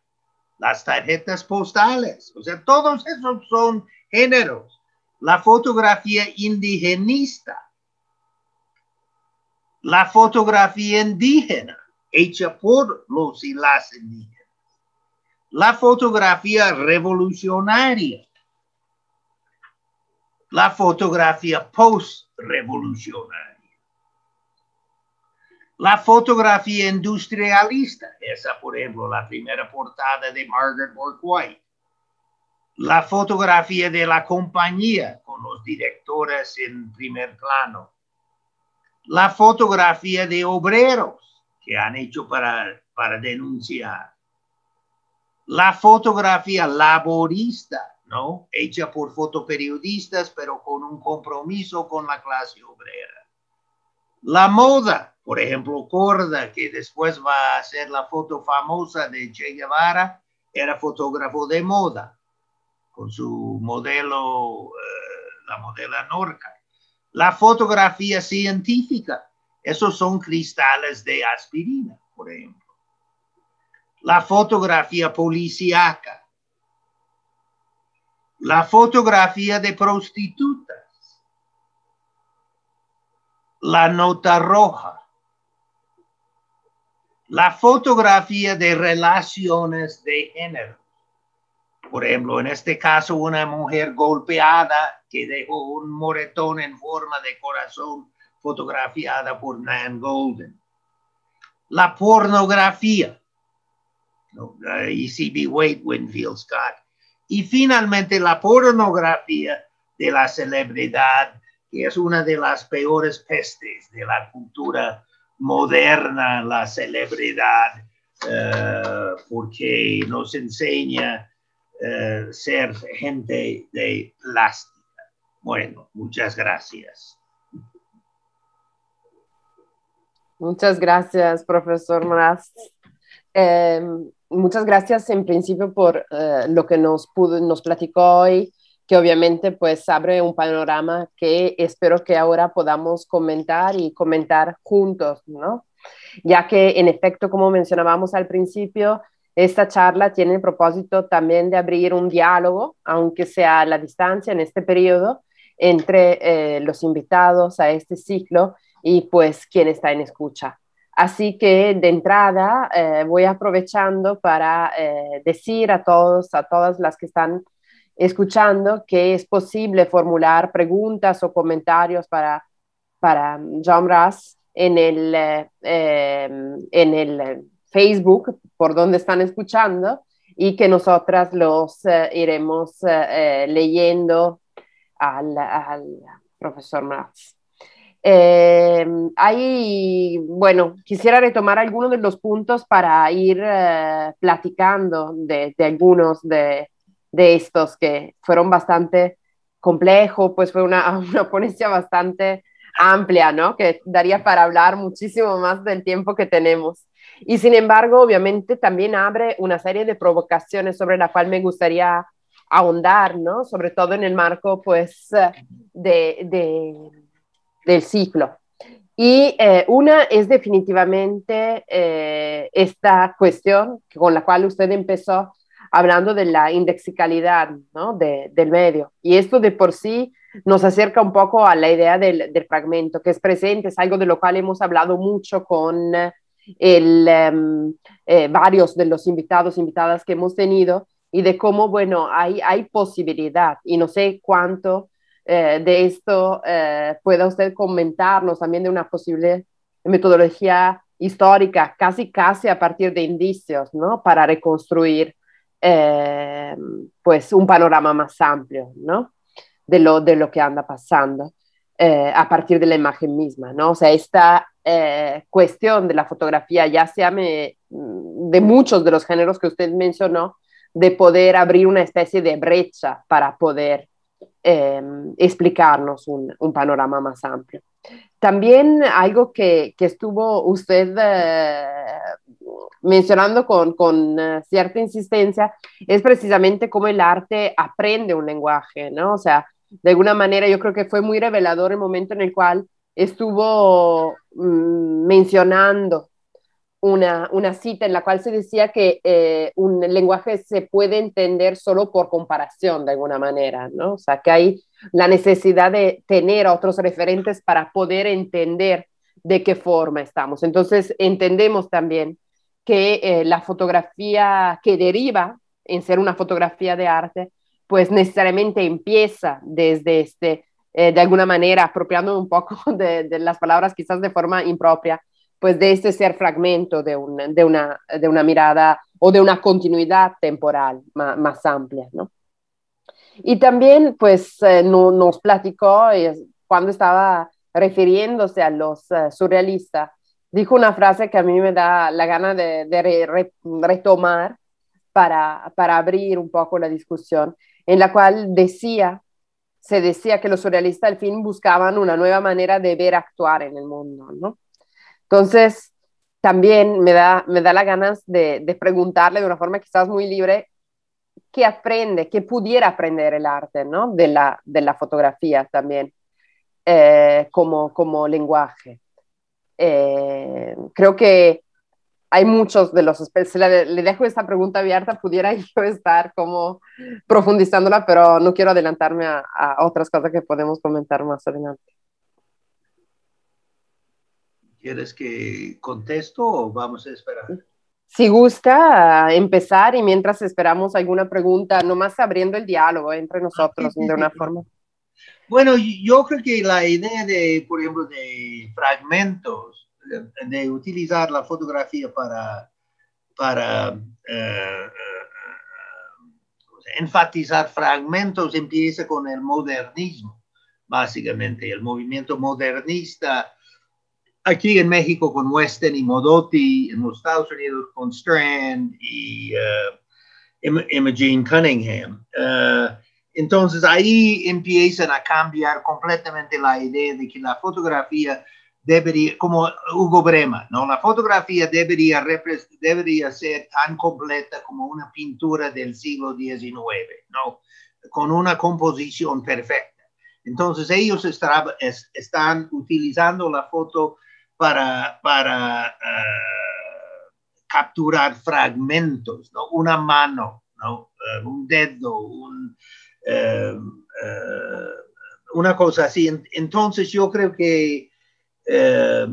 las tarjetas postales, o sea, todos esos son géneros. La fotografía indigenista, la fotografía indígena, hecha por los y las indígenas, la fotografía revolucionaria, la fotografía post-revolucionaria, la fotografía industrialista, esa por ejemplo, la primera portada de Margaret Bourke-White, la fotografía de la compañía con los directores en primer plano, la fotografía de obreros que han hecho para denunciar, la fotografía laborista, ¿no? Hecha por fotoperiodistas, pero con un compromiso con la clase obrera. La moda, por ejemplo, Korda, que después va a ser la foto famosa de Che Guevara, era fotógrafo de moda, con su modelo, la modelo Norca. La fotografía científica, esos son cristales de aspirina, por ejemplo. La fotografía policíaca, la fotografía de prostitutas, la nota roja, la fotografía de relaciones de género. Por ejemplo, en este caso, una mujer golpeada que dejó un moretón en forma de corazón fotografiada por Nan Golden. La pornografía, ¿no? E.C.B. Waite, Winfield Scott. Y finalmente la pornografía de la celebridad, que es una de las peores pestes de la cultura moderna, la celebridad, porque nos enseña ser gente de plástica. Bueno, muchas gracias. Muchas gracias, profesor Moraz. Muchas gracias en principio por lo que nos platicó hoy, que obviamente pues abre un panorama que espero que ahora podamos comentar y comentar juntos, ¿no? Ya que en efecto, como mencionábamos al principio, esta charla tiene el propósito también de abrir un diálogo, aunque sea a la distancia en este periodo, entre los invitados a este ciclo y pues quien está en escucha. Así que de entrada voy aprovechando para decir a todos, a todas las que están escuchando que es posible formular preguntas o comentarios para Jean Ras en el Facebook por donde están escuchando y que nosotras los iremos leyendo al profesor Ras. Bueno, quisiera retomar algunos de los puntos para ir platicando de algunos de estos que fueron bastante complejos, pues fue una ponencia bastante amplia, ¿no? Que daría para hablar muchísimo más del tiempo que tenemos. Y sin embargo, obviamente también abre una serie de provocaciones sobre la cual me gustaría ahondar, ¿no? Sobre todo en el marco, pues, del ciclo. Y una es definitivamente esta cuestión con la cual usted empezó hablando de la indexicalidad, ¿no? Del medio. Y esto de por sí nos acerca un poco a la idea del fragmento, que es presente, es algo de lo cual hemos hablado mucho con varios de los invitadas que hemos tenido, y de cómo, bueno, hay posibilidad, y no sé cuánto de esto pueda usted comentarnos también de una posible metodología histórica, casi a partir de indicios, ¿no? Para reconstruir pues un panorama más amplio, ¿no? De lo que anda pasando a partir de la imagen misma, ¿no? O sea, esta cuestión de la fotografía, ya sea de muchos de los géneros que usted mencionó, de poder abrir una especie de brecha para poder explicarnos un panorama más amplio. También algo que estuvo usted mencionando con cierta insistencia es precisamente cómo el arte aprende un lenguaje, ¿no? O sea, de alguna manera yo creo que fue muy revelador el momento en el cual estuvo mencionando una cita en la cual se decía que un lenguaje se puede entender solo por comparación de alguna manera, ¿no? O sea, que hay la necesidad de tener otros referentes para poder entender de qué forma estamos. Entonces, entendemos también que la fotografía que deriva en ser una fotografía de arte, pues necesariamente empieza desde de alguna manera, apropiando un poco de las palabras quizás de forma impropia, pues de este ser fragmento de una mirada o de una continuidad temporal más amplia, ¿no? Y también, pues, nos platicó cuando estaba refiriéndose a los surrealistas, dijo una frase que a mí me da la gana de retomar para abrir un poco la discusión, en la cual se decía que los surrealistas al fin buscaban una nueva manera de ver actuar en el mundo, ¿no? Entonces, también me da las ganas de preguntarle de una forma quizás muy libre, ¿qué aprende, qué pudiera aprender el arte, ¿no? De la fotografía también, como lenguaje. Creo que hay muchos de los, le dejo esta pregunta abierta, pudiera yo estar como profundizándola, pero no quiero adelantarme a otras cosas que podemos comentar más adelante. ¿Quieres que contesto o vamos a esperar? Si gusta empezar y mientras esperamos alguna pregunta, nomás abriendo el diálogo entre Sí, nosotros sí, de sí. una forma. Bueno, yo creo que la idea de, por ejemplo, de fragmentos, de utilizar la fotografía para enfatizar fragmentos empieza con el modernismo, básicamente. El movimiento modernista aquí en México con Weston y Modotti, en los Estados Unidos con Strand y Imogen Cunningham. Entonces ahí empiezan a cambiar completamente la idea de que la fotografía debería, como Hugo Bremer, ¿no? La fotografía debería ser tan completa como una pintura del siglo XIX, ¿no? Con una composición perfecta. Entonces ellos están utilizando la foto para capturar fragmentos, ¿no? Una mano, ¿no? Un dedo, una cosa así. Entonces yo creo que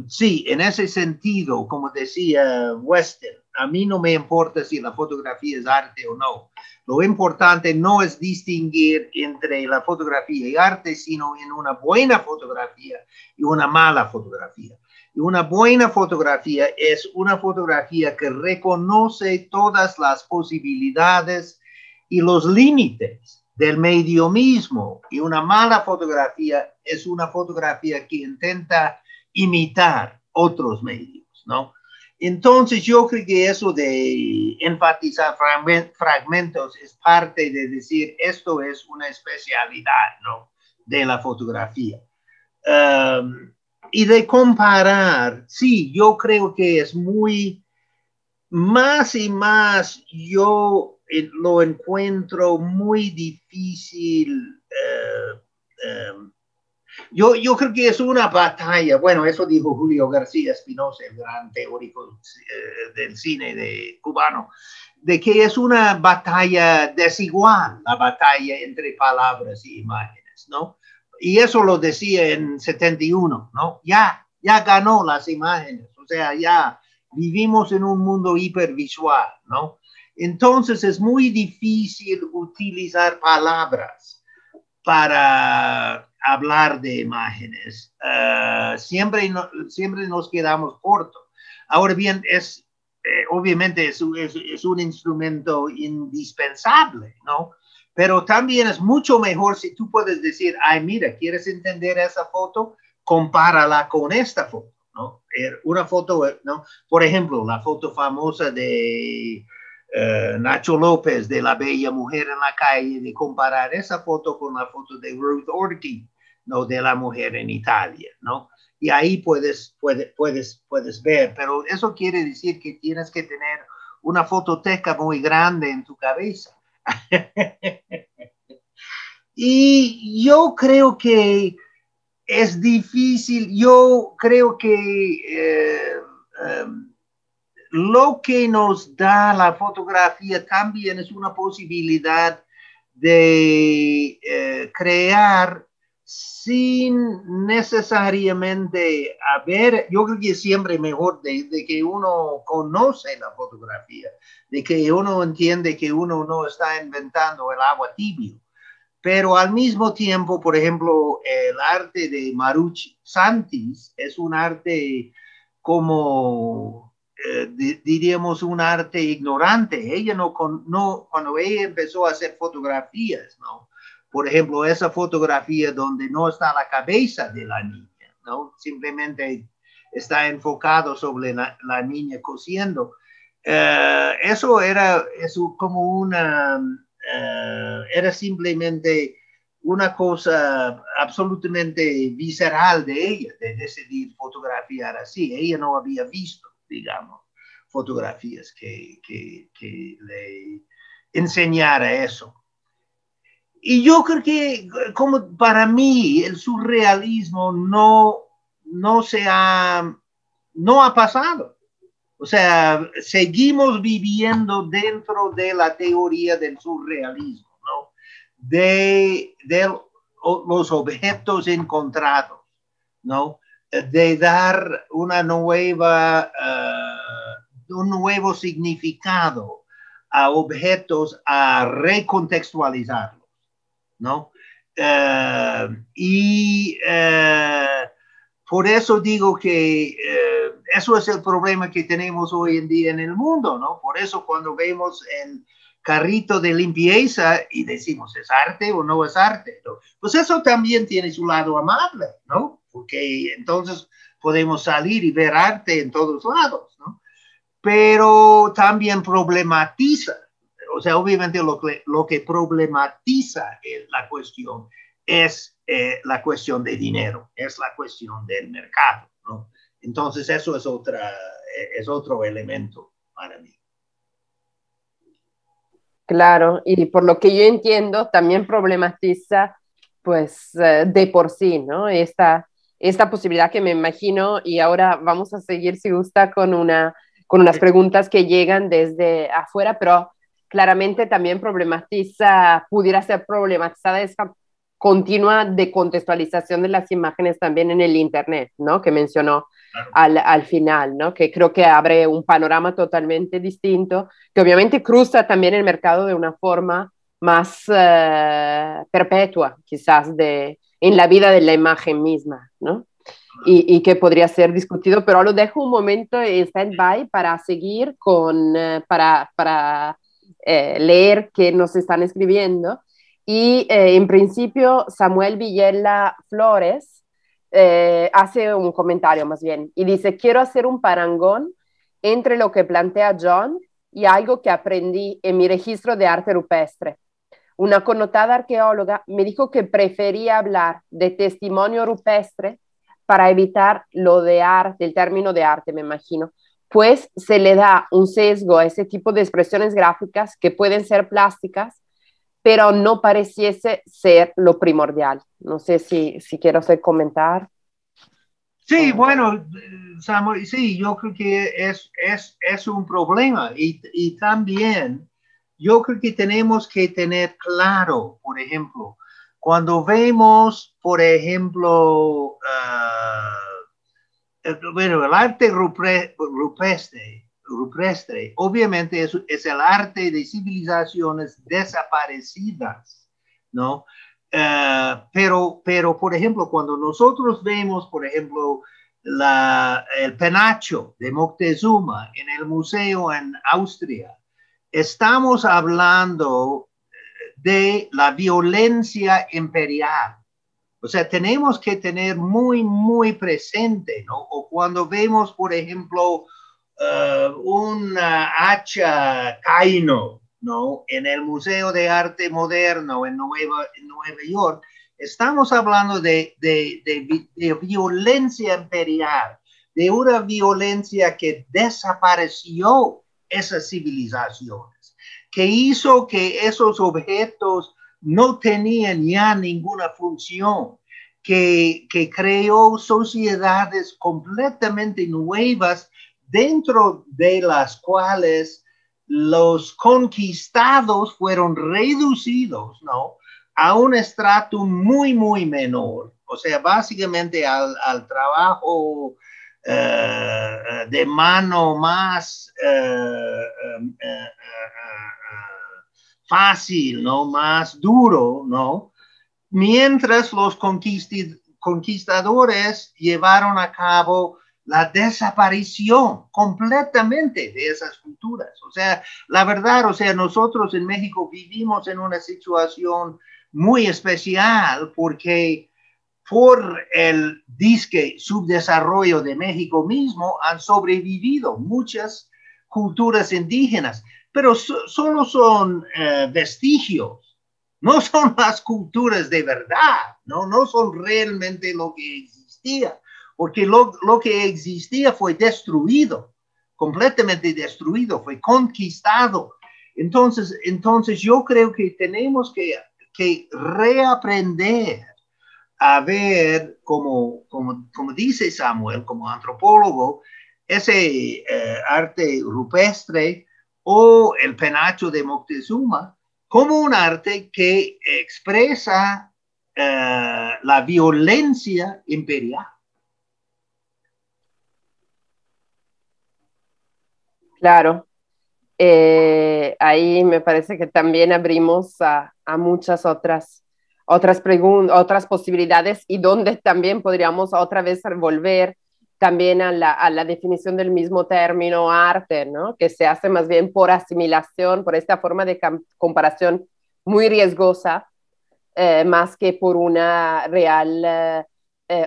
sí, en ese sentido, como decía Weston, a mí no me importa si la fotografía es arte o no. Lo importante no es distinguir entre la fotografía y arte, sino en una buena fotografía y una mala fotografía. Y una buena fotografía es una fotografía que reconoce todas las posibilidades y los límites del medio mismo. Y una mala fotografía es una fotografía que intenta imitar otros medios, ¿no? Entonces yo creo que eso de enfatizar fragmentos es parte de decir esto es una especialidad, ¿no? De la fotografía. Y de comparar, sí, yo creo que es muy, más y más yo lo encuentro muy difícil. Yo creo que es una batalla, bueno, eso dijo Julio García Espinosa, el gran teórico del cine cubano, de que es una batalla desigual, la batalla entre palabras y imágenes, ¿no? Y eso lo decía en 71, ¿no? Ya ganó las imágenes, o sea, ya vivimos en un mundo hipervisual, ¿no? Entonces es muy difícil utilizar palabras para hablar de imágenes. Siempre nos quedamos cortos. Ahora bien, obviamente es un instrumento indispensable, ¿no? Pero también es mucho mejor si tú puedes decir, ay, mira, ¿quieres entender esa foto? Compárala con esta foto, ¿no? Una foto, ¿no? Por ejemplo, la foto famosa de Nacho López de La Bella Mujer en la Calle, de comparar esa foto con la foto de Ruth Ortiz ¿no? De la mujer en Italia, ¿no? Y ahí puedes ver, pero eso quiere decir que tienes que tener una fototeca muy grande en tu cabeza. Y yo creo que es difícil, yo creo que lo que nos da la fotografía también es una posibilidad de crear sin necesariamente haber, yo creo que es siempre mejor de que uno conoce la fotografía, de que uno entiende que uno no está inventando el agua tibio. Pero al mismo tiempo, por ejemplo, el arte de Marucci Santis es un arte como, diríamos, un arte ignorante. Ella cuando ella empezó a hacer fotografías, ¿no? Por ejemplo, esa fotografía donde no está la cabeza de la niña, ¿no? Simplemente está enfocado sobre la niña cosiendo. Eso era como una era simplemente una cosa absolutamente visceral de ella, de decidir fotografiar así. Ella no había visto, digamos, fotografías que le enseñara eso. Y yo creo que como para mí el surrealismo no ha pasado. O sea, seguimos viviendo dentro de la teoría del surrealismo, ¿no? De los objetos encontrados, ¿no? De dar un nuevo significado a objetos, a recontextualizarlos, ¿no? Y por eso digo que eso es el problema que tenemos hoy en día en el mundo, ¿no? Por eso cuando vemos el carrito de limpieza y decimos, ¿es arte o no es arte? ¿No? Pues eso también tiene su lado amable, ¿no? Porque entonces podemos salir y ver arte en todos lados, ¿no? Pero también problematiza. O sea, obviamente lo que problematiza la cuestión es la cuestión de dinero, es la cuestión del mercado, ¿no? Entonces eso es otro elemento para mí. Claro, y por lo que yo entiendo, también problematiza, pues, de por sí, ¿no? Esta posibilidad que me imagino, y ahora vamos a seguir, si gusta, con unas preguntas que llegan desde afuera, pero claramente también problematiza, pudiera ser problematizada esta continua decontextualización de las imágenes también en el Internet, ¿no? Que mencionó Claro. al final, ¿no? Que creo que abre un panorama totalmente distinto, que obviamente cruza también el mercado de una forma más perpetua, quizás, en la vida de la imagen misma, ¿no? Y que podría ser discutido, pero lo dejo un momento en stand-by para seguir para leer qué nos están escribiendo. Y en principio, Samuel Villela Flores hace un comentario más bien y dice, quiero hacer un parangón entre lo que plantea John y algo que aprendí en mi registro de arte rupestre. Una connotada arqueóloga me dijo que prefería hablar de testimonio rupestre para evitar lo de arte, el término de arte, me imagino, pues se le da un sesgo a ese tipo de expresiones gráficas que pueden ser plásticas, pero no pareciese ser lo primordial. No sé si quiero hacer comentar. Sí, bueno, Samuel, sí, yo creo que es un problema y también yo creo que tenemos que tener claro, por ejemplo, cuando vemos, por ejemplo, bueno, el arte rupestre obviamente es el arte de civilizaciones desaparecidas, ¿no? Pero, por ejemplo, cuando nosotros vemos, por ejemplo, el penacho de Moctezuma en el museo en Austria, estamos hablando de la violencia imperial. O sea, tenemos que tener muy, muy presente, ¿no? O cuando vemos, por ejemplo, una hacha Kaino, ¿no? En el Museo de Arte Moderno en Nueva York, Estamos hablando de violencia imperial, de una violencia que desapareció esas civilizaciones, que hizo que esos objetos no tenían ya ninguna función, que creó sociedades completamente nuevas dentro de las cuales los conquistados fueron reducidos, ¿no?, a un estrato muy, muy menor. O sea, básicamente al trabajo de mano más fácil, ¿no?, más duro, ¿no? Mientras los conquistadores llevaron a cabo la desaparición completamente de esas culturas. O sea, la verdad, o sea, nosotros en México vivimos en una situación muy especial porque por el disque subdesarrollo de México mismo han sobrevivido muchas culturas indígenas, pero solo son vestigios, no son las culturas de verdad, no son realmente lo que existía, porque lo que existía fue destruido, completamente destruido, fue conquistado. Entonces yo creo que tenemos que reaprender a ver, como dice Samuel, como antropólogo, ese arte rupestre o el penacho de Moctezuma como un arte que expresa la violencia imperial. Claro. Ahí me parece que también abrimos a muchas otras posibilidades y donde también podríamos otra vez volver también a la definición del mismo término arte, ¿no? Que se hace más bien por asimilación, por esta forma de comparación muy riesgosa, más que por una real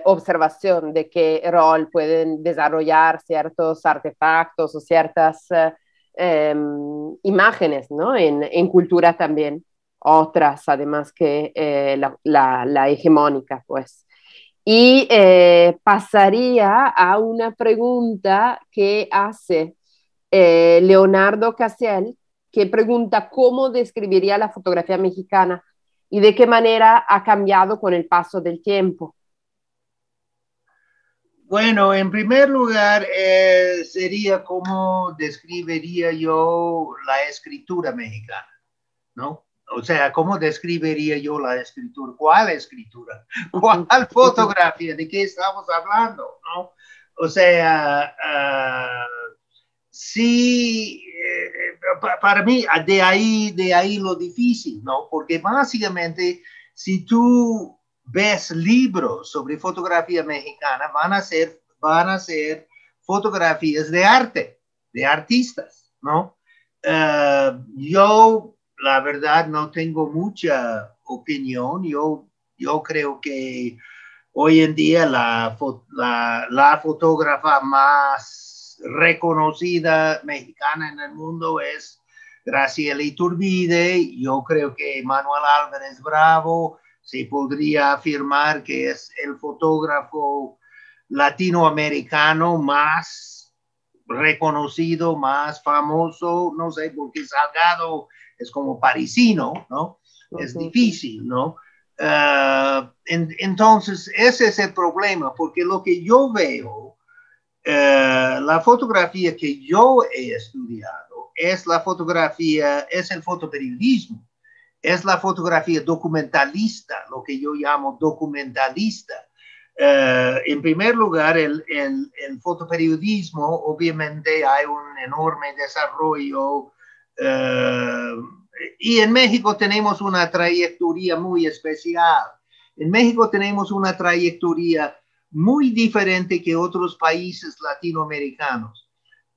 observación de qué rol pueden desarrollar ciertos artefactos o ciertas imágenes, ¿no? En cultura también, otras además que la hegemónica, pues. Y pasaría a una pregunta que hace Leonardo Casiel, que pregunta cómo describiría la fotografía mexicana y de qué manera ha cambiado con el paso del tiempo. Bueno, en primer lugar, sería cómo describiría yo la escritura mexicana, ¿no? O sea, ¿cómo describiría yo la escritura? ¿Cuál escritura? ¿Cuál fotografía? ¿De qué estamos hablando? ¿No? O sea, sí, para mí, de ahí lo difícil, ¿no? Porque básicamente, si tú ves libros sobre fotografía mexicana, van a ser fotografías de arte, de artistas, ¿no? Yo, la verdad, no tengo mucha opinión. Yo creo que hoy en día la fotógrafa más reconocida mexicana en el mundo es Graciela Iturbide. Yo creo que Manuel Álvarez Bravo se podría afirmar que es el fotógrafo latinoamericano más reconocido, más famoso, no sé, porque Salgado es como parisino, ¿no? Es difícil, ¿no? Entonces, ese es el problema, porque lo que yo veo, la fotografía que yo he estudiado, es la fotografía, es el fotoperiodismo, es la fotografía documentalista, lo que yo llamo documentalista. En primer lugar, el fotoperiodismo, obviamente hay un enorme desarrollo y en México tenemos una trayectoria muy especial. En México tenemos una trayectoria muy diferente que otros países latinoamericanos.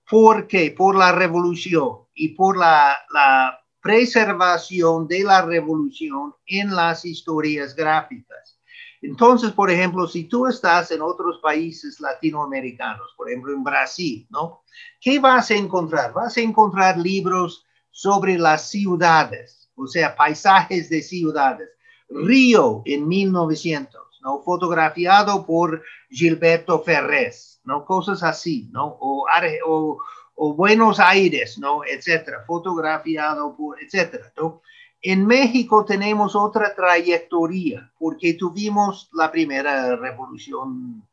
¿Por qué? Por la revolución y por la preservación de la revolución en las historias gráficas. Entonces, por ejemplo, si tú estás en otros países latinoamericanos, por ejemplo en Brasil, ¿no? ¿Qué vas a encontrar? Vas a encontrar libros sobre las ciudades, o sea, paisajes de ciudades. Río en 1900, ¿no? Fotografiado por Gilberto Ferrés, ¿no? Cosas así, ¿no? O Buenos Aires, ¿no? Etcétera, fotografiado por, etcétera, ¿no? En México tenemos otra trayectoria porque tuvimos la primera revolución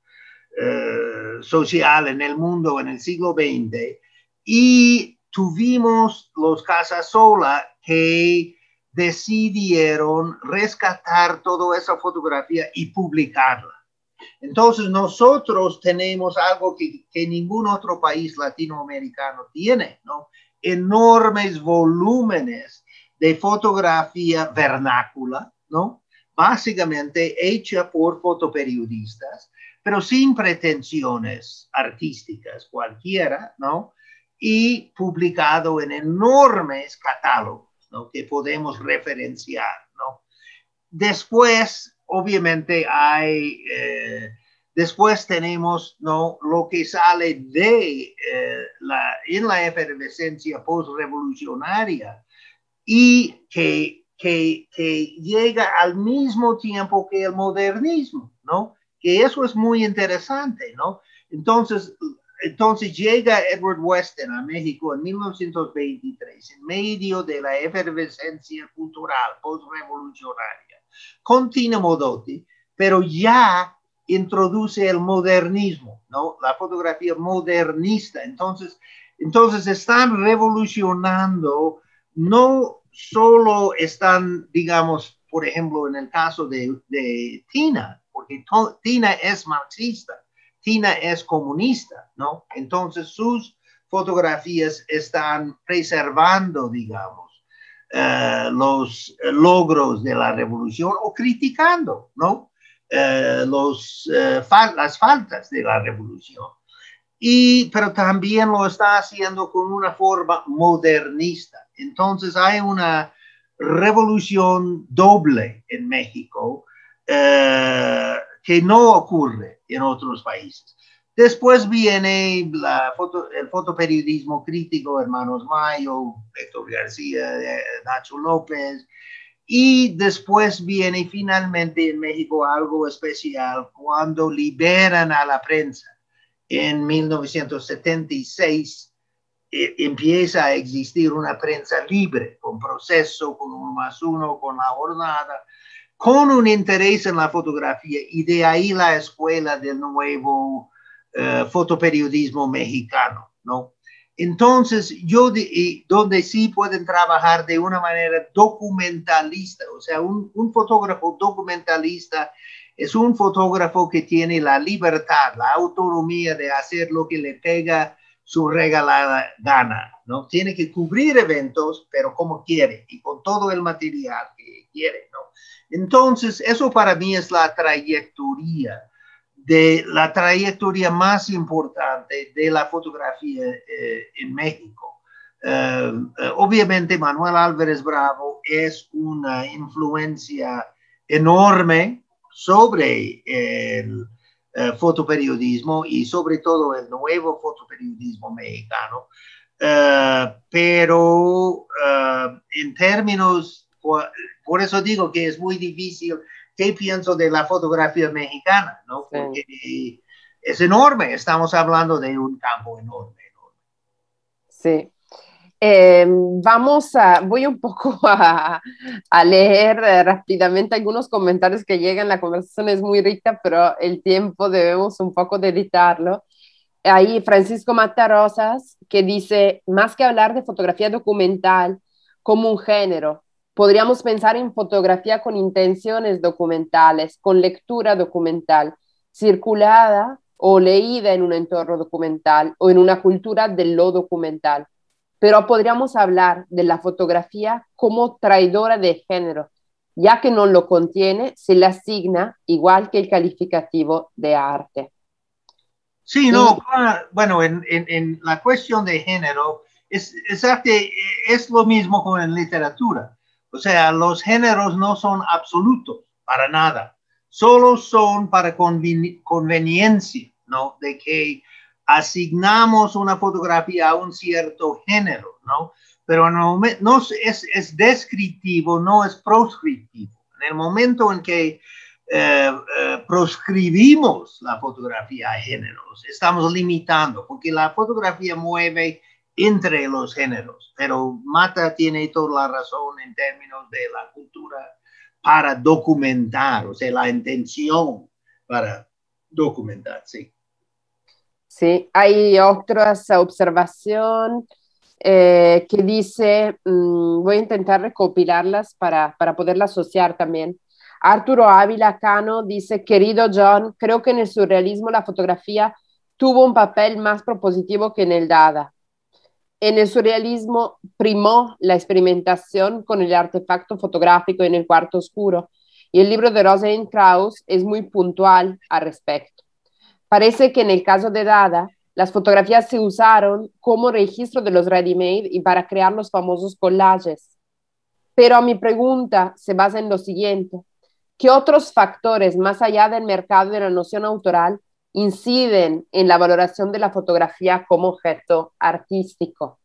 social en el mundo en el siglo XX y tuvimos los Casasola que decidieron rescatar toda esa fotografía y publicarla. Entonces nosotros tenemos algo que ningún otro país latinoamericano tiene, ¿no? Enormes volúmenes de fotografía vernácula, ¿no? Básicamente hecha por fotoperiodistas, pero sin pretensiones artísticas cualquiera, ¿no? Y publicado en enormes catálogos, ¿no? Que podemos referenciar, ¿no? Después, obviamente, después tenemos, ¿no? Lo que sale de en la efervescencia postrevolucionaria y que llega al mismo tiempo que el modernismo, ¿no? Que eso es muy interesante, ¿no? Entonces llega Edward Weston a México en 1923, en medio de la efervescencia cultural postrevolucionaria, con Tina Modotti, pero ya introduce el modernismo, ¿no? La fotografía modernista. Entonces están revolucionando, no solo están, digamos, por ejemplo, en el caso de Tina, porque Tina es marxista, Tina es comunista, ¿no? Entonces sus fotografías están preservando, digamos, los logros de la revolución o criticando, ¿no? Las faltas de la revolución. Pero también lo está haciendo con una forma modernista. Entonces hay una revolución doble en México que no ocurre en otros países. Después viene el fotoperiodismo crítico, hermanos Mayo, Héctor García, Nacho López, y después viene finalmente en México algo especial cuando liberan a la prensa. En 1976 empieza a existir una prensa libre, con Proceso, con 1+1, con La Jornada, con un interés en la fotografía, y de ahí la escuela del nuevo fotoperiodismo mexicano, ¿no? Entonces, donde sí pueden trabajar de una manera documentalista, o sea, un fotógrafo documentalista es un fotógrafo que tiene la libertad, la autonomía de hacer lo que le pega su regalada gana, ¿no? Tiene que cubrir eventos, pero como quiere y con todo el material que quiere, ¿no? Entonces, eso para mí es la trayectoria más importante de la fotografía en México. Obviamente Manuel Álvarez Bravo es una influencia enorme sobre el fotoperiodismo y sobre todo el nuevo fotoperiodismo mexicano. Pero en términos, por eso digo que es muy difícil qué pienso de la fotografía mexicana, ¿no? Sí. Porque es enorme, estamos hablando de un campo enorme. Sí. Voy un poco a leer rápidamente algunos comentarios que llegan. La conversación es muy rica, pero el tiempo debemos un poco dedicarlo. Ahí Francisco Matarosas, que dice, más que hablar de fotografía documental como un género, podríamos pensar en fotografía con intenciones documentales, con lectura documental, circulada o leída en un entorno documental o en una cultura de lo documental. Pero podríamos hablar de la fotografía como traidora de género, ya que no lo contiene, se le asigna igual que el calificativo de arte. Sí, no, bueno, en la cuestión de género, es lo mismo como en literatura. O sea, los géneros no son absolutos para nada, solo son para conveniencia, ¿no? De que asignamos una fotografía a un cierto género, ¿no? Pero no es descriptivo, no es proscriptivo. En el momento en que proscribimos la fotografía a géneros, estamos limitando, porque la fotografía mueve entre los géneros, pero Mata tiene toda la razón en términos de la cultura para documentar, o sea, la intención para documentar, sí. Sí, hay otras observación que dice, voy a intentar recopilarlas para poderlas asociar también. Arturo Ávila Cano dice, querido John, creo que en el surrealismo la fotografía tuvo un papel más propositivo que en el Dada. En el surrealismo primó la experimentación con el artefacto fotográfico en el cuarto oscuro y el libro de Rosalind Krauss es muy puntual al respecto. Parece que en el caso de Dada, las fotografías se usaron como registro de los ready-made y para crear los famosos collages. Pero a mi pregunta se basa en lo siguiente. ¿Qué otros factores, más allá del mercado y de la noción autoral, inciden en la valoración de la fotografía como objeto artístico?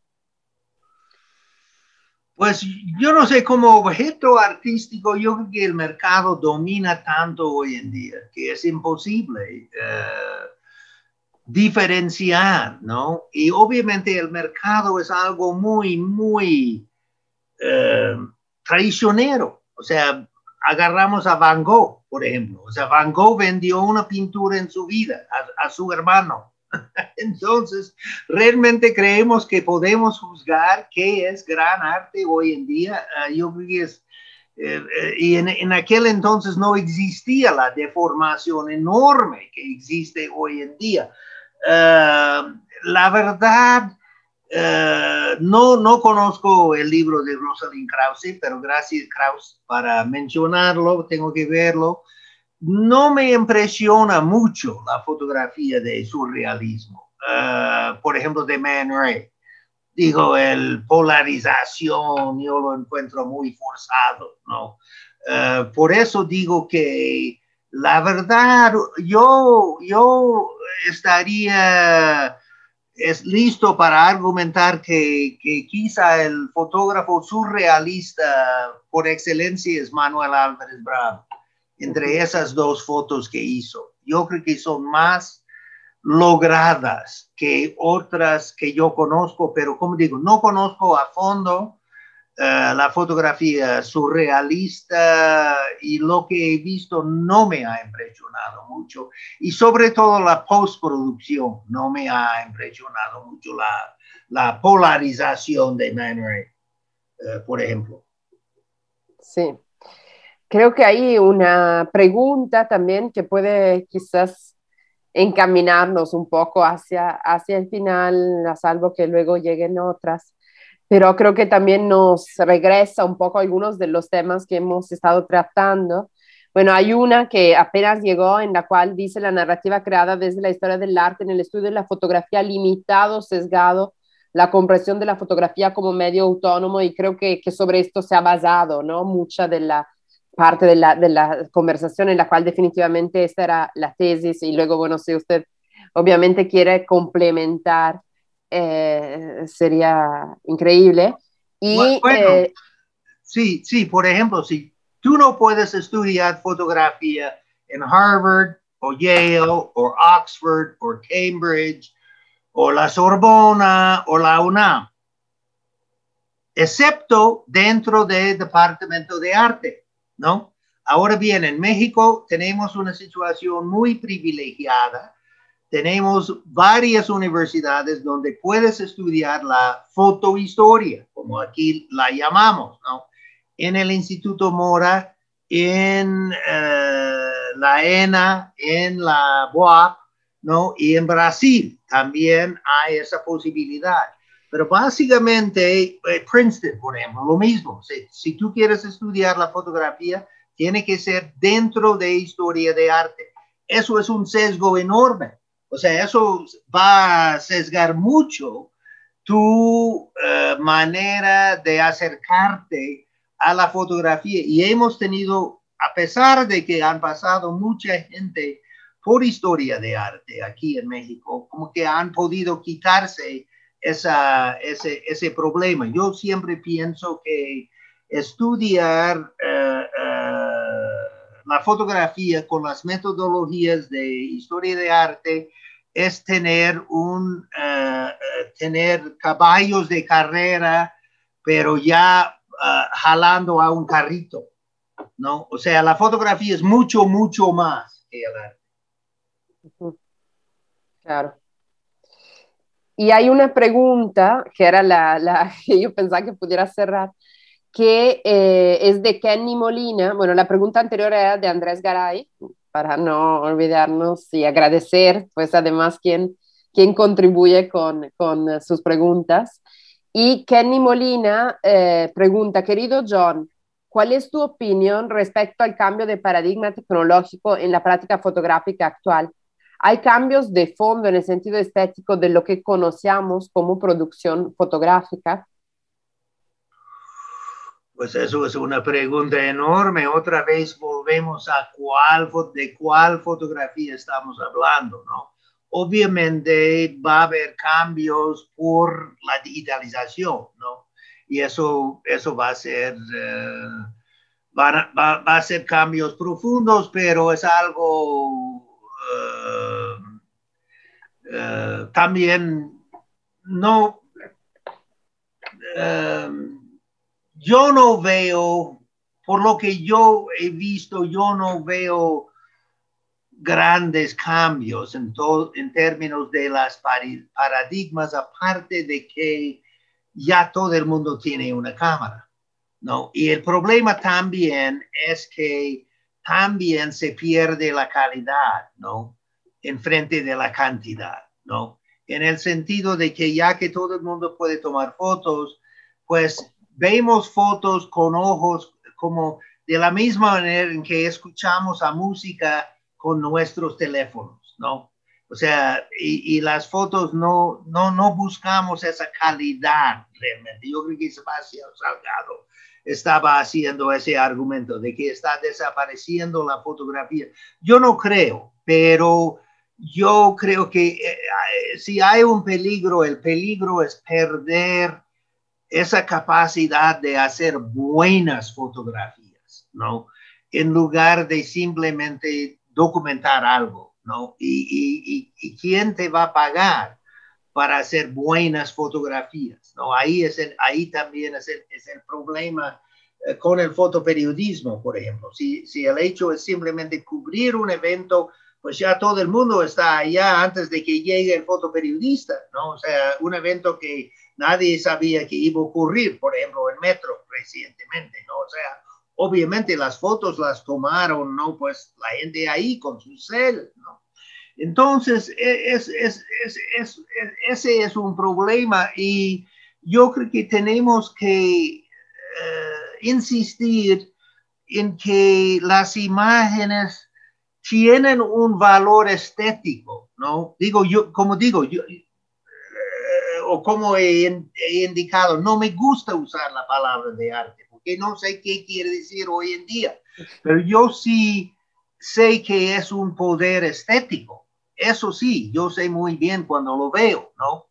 Pues yo no sé, como objeto artístico, yo creo que el mercado domina tanto hoy en día que es imposible diferenciar, ¿no? Y obviamente el mercado es algo muy, muy eh, traicionero. O sea, agarramos a Van Gogh, por ejemplo. O sea, Van Gogh vendió una pintura en su vida a su hermano. Entonces, realmente creemos que podemos juzgar qué es gran arte hoy en día. Yo creo que es y en aquel entonces no existía la deformación enorme que existe hoy en día. La verdad, no conozco el libro de Rosalind Krauss, pero gracias Krauss para mencionarlo, tengo que verlo. No me impresiona mucho la fotografía de surrealismo. Por ejemplo, de Man Ray. Digo, el polarización, yo lo encuentro muy forzado, ¿no? Por eso digo que la verdad, yo estaría listo para argumentar que quizá el fotógrafo surrealista por excelencia es Manuel Álvarez Bravo, entre esas dos fotos que hizo. Yo creo que son más logradas que otras que yo conozco, pero como digo, no conozco a fondo la fotografía surrealista y lo que he visto no me ha impresionado mucho y sobre todo la postproducción no me ha impresionado mucho la polarización de Man Ray, por ejemplo. Sí, creo que hay una pregunta también que puede quizás encaminarnos un poco hacia el final, a salvo que luego lleguen otras, pero creo que también nos regresa un poco a algunos de los temas que hemos estado tratando. Bueno, hay una que apenas llegó en la cual dice la narrativa creada desde la historia del arte en el estudio de la fotografía limitado, sesgado, la comprensión de la fotografía como medio autónomo y creo que sobre esto se ha basado, ¿no? Mucha de la parte de la conversación en la cual definitivamente esta era la tesis y luego, bueno, si usted obviamente quiere complementar, sería increíble. Y Bueno, sí, por ejemplo, si tú no puedes estudiar fotografía en Harvard o Yale o Oxford o Cambridge o la Sorbona o la UNAM, excepto dentro del Departamento de Arte, ¿no? Ahora bien, en México tenemos una situación muy privilegiada. Tenemos varias universidades donde puedes estudiar la fotohistoria, como aquí la llamamos, ¿no? En el Instituto Mora, en la ENA, en la BUAP, ¿no? Y en Brasil también hay esa posibilidad. Pero básicamente, Princeton, por ejemplo, lo mismo. Si tú quieres estudiar la fotografía, tiene que ser dentro de historia de arte. Eso es un sesgo enorme. O sea, eso va a sesgar mucho tu manera de acercarte a la fotografía. Y hemos tenido, a pesar de que han pasado mucha gente por historia de arte aquí en México, como que han podido quitarse ese problema. Yo siempre pienso que estudiar la fotografía con las metodologías de historia de arte es tener caballos de carrera, pero ya jalando a un carrito, ¿no? O sea, la fotografía es mucho, mucho más que el arte. Claro. Y hay una pregunta que era la que yo pensaba que pudiera cerrar, que es de Kenny Molina. Bueno, la pregunta anterior era de Andrés Garay, para no olvidarnos y agradecer, pues además quien contribuye con sus preguntas. Y Kenny Molina pregunta, querido John, ¿cuál es tu opinión respecto al cambio de paradigma tecnológico en la práctica fotográfica actual? ¿Hay cambios de fondo en el sentido estético de lo que conocíamos como producción fotográfica? Pues eso es una pregunta enorme. Otra vez volvemos a de cuál fotografía estamos hablando, ¿no? Obviamente va a haber cambios por la digitalización, ¿no? Y eso va a ser, va a ser cambios profundos, pero es algo también no. Yo no veo, por lo que yo he visto, yo no veo grandes cambios en términos de las paradigmas, aparte de que ya todo el mundo tiene una cámara, ¿no? Y el problema también es que también se pierde la calidad, ¿no? En frente de la cantidad, ¿no? En el sentido de que ya que todo el mundo puede tomar fotos, pues vemos fotos con ojos como de la misma manera en que escuchamos a música con nuestros teléfonos, ¿no? O sea, y las fotos no buscamos esa calidad realmente. Yo creo que Sebastián Salgado estaba haciendo ese argumento de que está desapareciendo la fotografía. Yo no creo, pero yo creo que si hay un peligro, el peligro es perder esa capacidad de hacer buenas fotografías, ¿no? En lugar de simplemente documentar algo, ¿no? Y quién te va a pagar para hacer buenas fotografías, ¿no? Ahí también es el problema con el fotoperiodismo, por ejemplo. Si el hecho es simplemente cubrir un evento, pues ya todo el mundo está allá antes de que llegue el fotoperiodista, ¿no? O sea, un evento que nadie sabía que iba a ocurrir, por ejemplo, en Metro recientemente, ¿no? O sea, obviamente las fotos las tomaron, ¿no? Pues la gente ahí con su cel, ¿no? Entonces, ese es un problema y yo creo que tenemos que insistir en que las imágenes tienen un valor estético, ¿no? Digo yo, o como he indicado, no me gusta usar la palabra de arte, porque no sé qué quiere decir hoy en día, pero yo sí sé que es un poder estético. Eso sí, yo sé muy bien cuando lo veo, ¿no?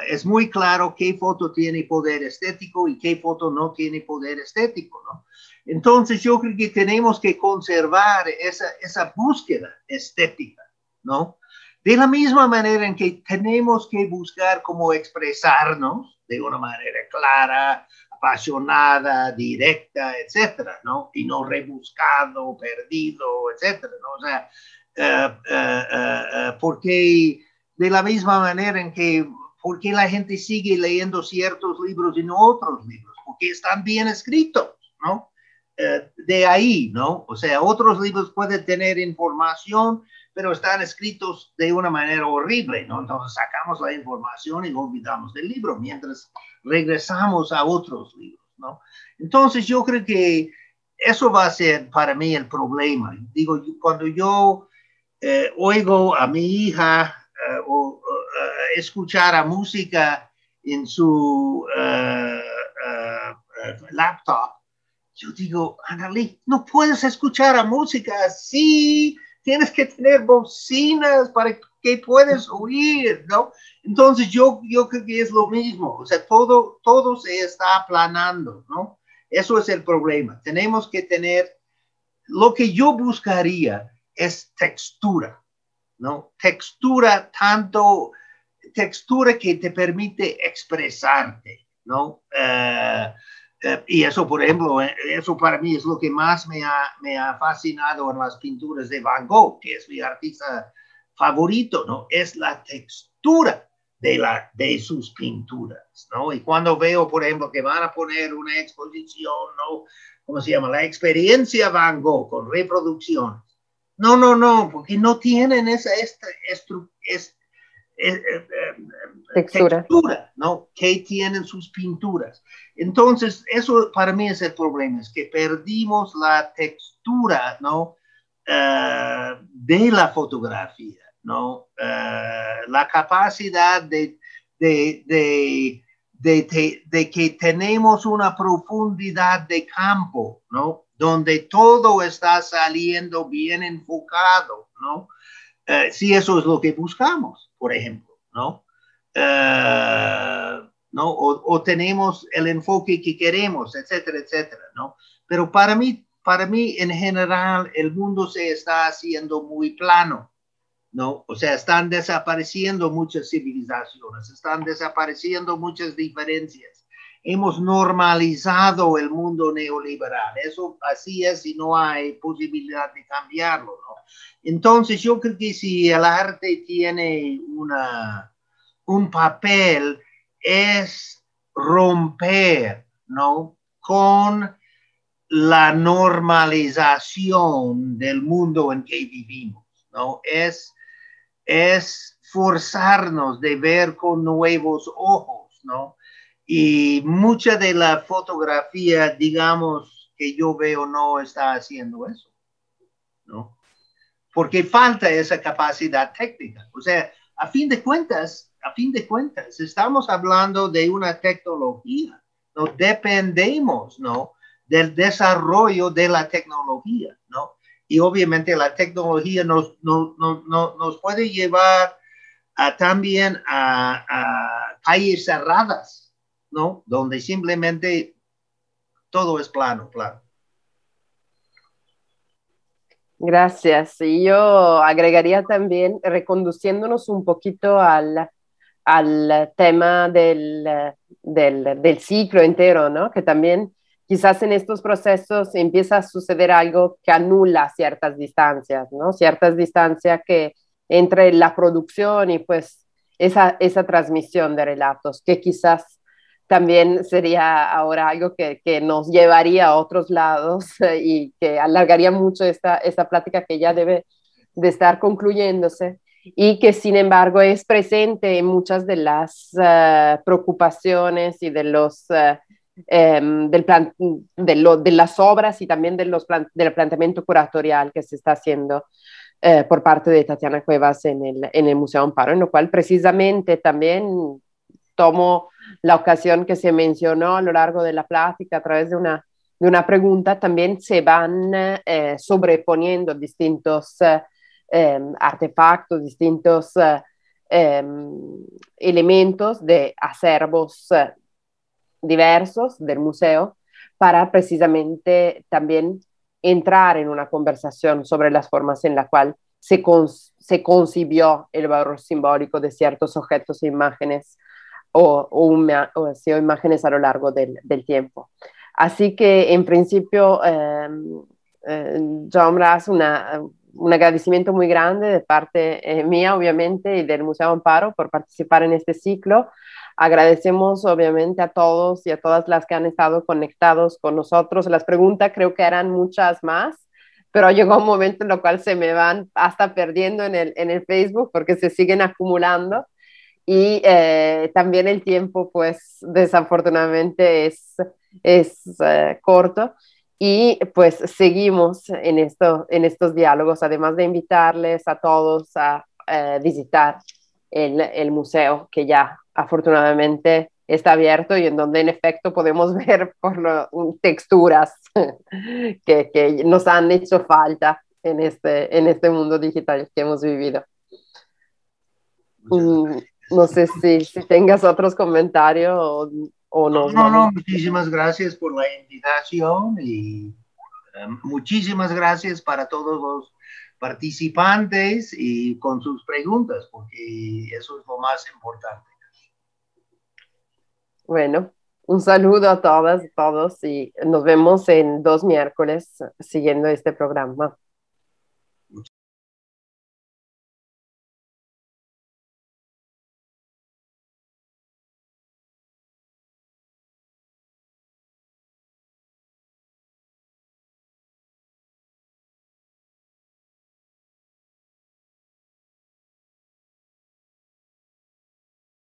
Es muy claro qué foto tiene poder estético y qué foto no tiene poder estético, ¿no? Entonces yo creo que tenemos que conservar esa búsqueda estética, ¿no? De la misma manera en que tenemos que buscar cómo expresarnos de una manera clara, apasionada, directa, etcétera, ¿no? Y no rebuscado, perdido, etcétera, ¿no? O sea, porque de la misma manera en que, ¿por qué la gente sigue leyendo ciertos libros y no otros libros? Porque están bien escritos, ¿no? De ahí, ¿no? O sea, otros libros pueden tener información, pero están escritos de una manera horrible, ¿no? Entonces sacamos la información y olvidamos del libro, mientras regresamos a otros libros, ¿no? Entonces yo creo que eso va a ser para mí el problema. Digo, cuando yo oigo a mi hija o escuchar a música en su laptop, yo digo, Analí, no puedes escuchar a música así, tienes que tener bocinas para que puedas oír, ¿no? Entonces yo creo que es lo mismo, o sea, todo se está aplanando, ¿no? Eso es el problema. Tenemos que tener lo que yo buscaría es textura, ¿no? Textura que te permite expresarte, ¿no? Y eso, por ejemplo, eso para mí es lo que más me ha fascinado en las pinturas de Van Gogh, que es mi artista favorito, ¿no? Es la textura de sus pinturas, ¿no? Y cuando veo, por ejemplo, que van a poner una exposición, ¿no? ¿Cómo se llama? La experiencia Van Gogh con reproducciones. No, porque no tienen esa textura, ¿no? Que tienen sus pinturas. Entonces, eso para mí es el problema, es que perdimos la textura, ¿no? De la fotografía, ¿no? La capacidad de que tenemos una profundidad de campo, ¿no? Donde todo está saliendo bien enfocado, ¿no? Si eso es lo que buscamos, por ejemplo, ¿no? ¿No? O tenemos el enfoque que queremos, etcétera, etcétera, ¿no? Pero para mí, en general, el mundo se está haciendo muy plano, ¿no? O sea, están desapareciendo muchas civilizaciones, están desapareciendo muchas diferencias. Hemos normalizado el mundo neoliberal. Eso así es y no hay posibilidad de cambiarlo, ¿no? Entonces, yo creo que si el arte tiene un papel, es romper, ¿no? Con la normalización del mundo en que vivimos, ¿no? Es forzarnos de ver con nuevos ojos, ¿no? Y mucha de la fotografía, digamos, que yo veo no está haciendo eso, ¿no? Porque falta esa capacidad técnica. O sea, a fin de cuentas, estamos hablando de una tecnología, ¿no? Dependemos, ¿no? Del desarrollo de la tecnología, ¿no? Y obviamente la tecnología nos puede llevar también a calles cerradas, ¿no? Donde simplemente todo es plano. Gracias. Y yo agregaría también, reconduciéndonos un poquito al tema del ciclo entero, ¿no? Que también quizás en estos procesos empieza a suceder algo que anula ciertas distancias, ¿no? Ciertas distancias que entre la producción y pues esa transmisión de relatos, que quizás también sería ahora algo que nos llevaría a otros lados y que alargaría mucho esta plática que ya debe de estar concluyéndose y que sin embargo es presente en muchas de las preocupaciones y de los de las obras y también del planteamiento curatorial que se está haciendo por parte de Tatiana Cuevas en el Museo Amparo, en lo cual precisamente también tomo la ocasión que se mencionó a lo largo de la plática a través de una pregunta, también se van sobreponiendo distintos artefactos, distintos elementos de acervos diversos del museo para precisamente también entrar en una conversación sobre las formas en la cual se concibió el valor simbólico de ciertos objetos e imágenes o imágenes a lo largo del tiempo. Así que en principio, John Brass, un agradecimiento muy grande de parte mía, obviamente, y del Museo Amparo por participar en este ciclo. Agradecemos, obviamente, a todos y a todas las que han estado conectados con nosotros. Las preguntas creo que eran muchas más, pero llegó un momento en el cual se me van hasta perdiendo en el Facebook porque se siguen acumulando. Y también el tiempo, pues desafortunadamente es corto. Y pues seguimos en estos diálogos, además de invitarles a todos a visitar el museo, que ya afortunadamente está abierto y en donde en efecto podemos ver texturas que nos han hecho falta en este mundo digital que hemos vivido. No sé si tengas otros comentarios o nos vamos. No, muchísimas gracias por la invitación y Muchísimas gracias para todos los participantes y con sus preguntas, porque eso es lo más importante. Bueno, un saludo a todas, todos y nos vemos en 2 miércoles siguiendo este programa.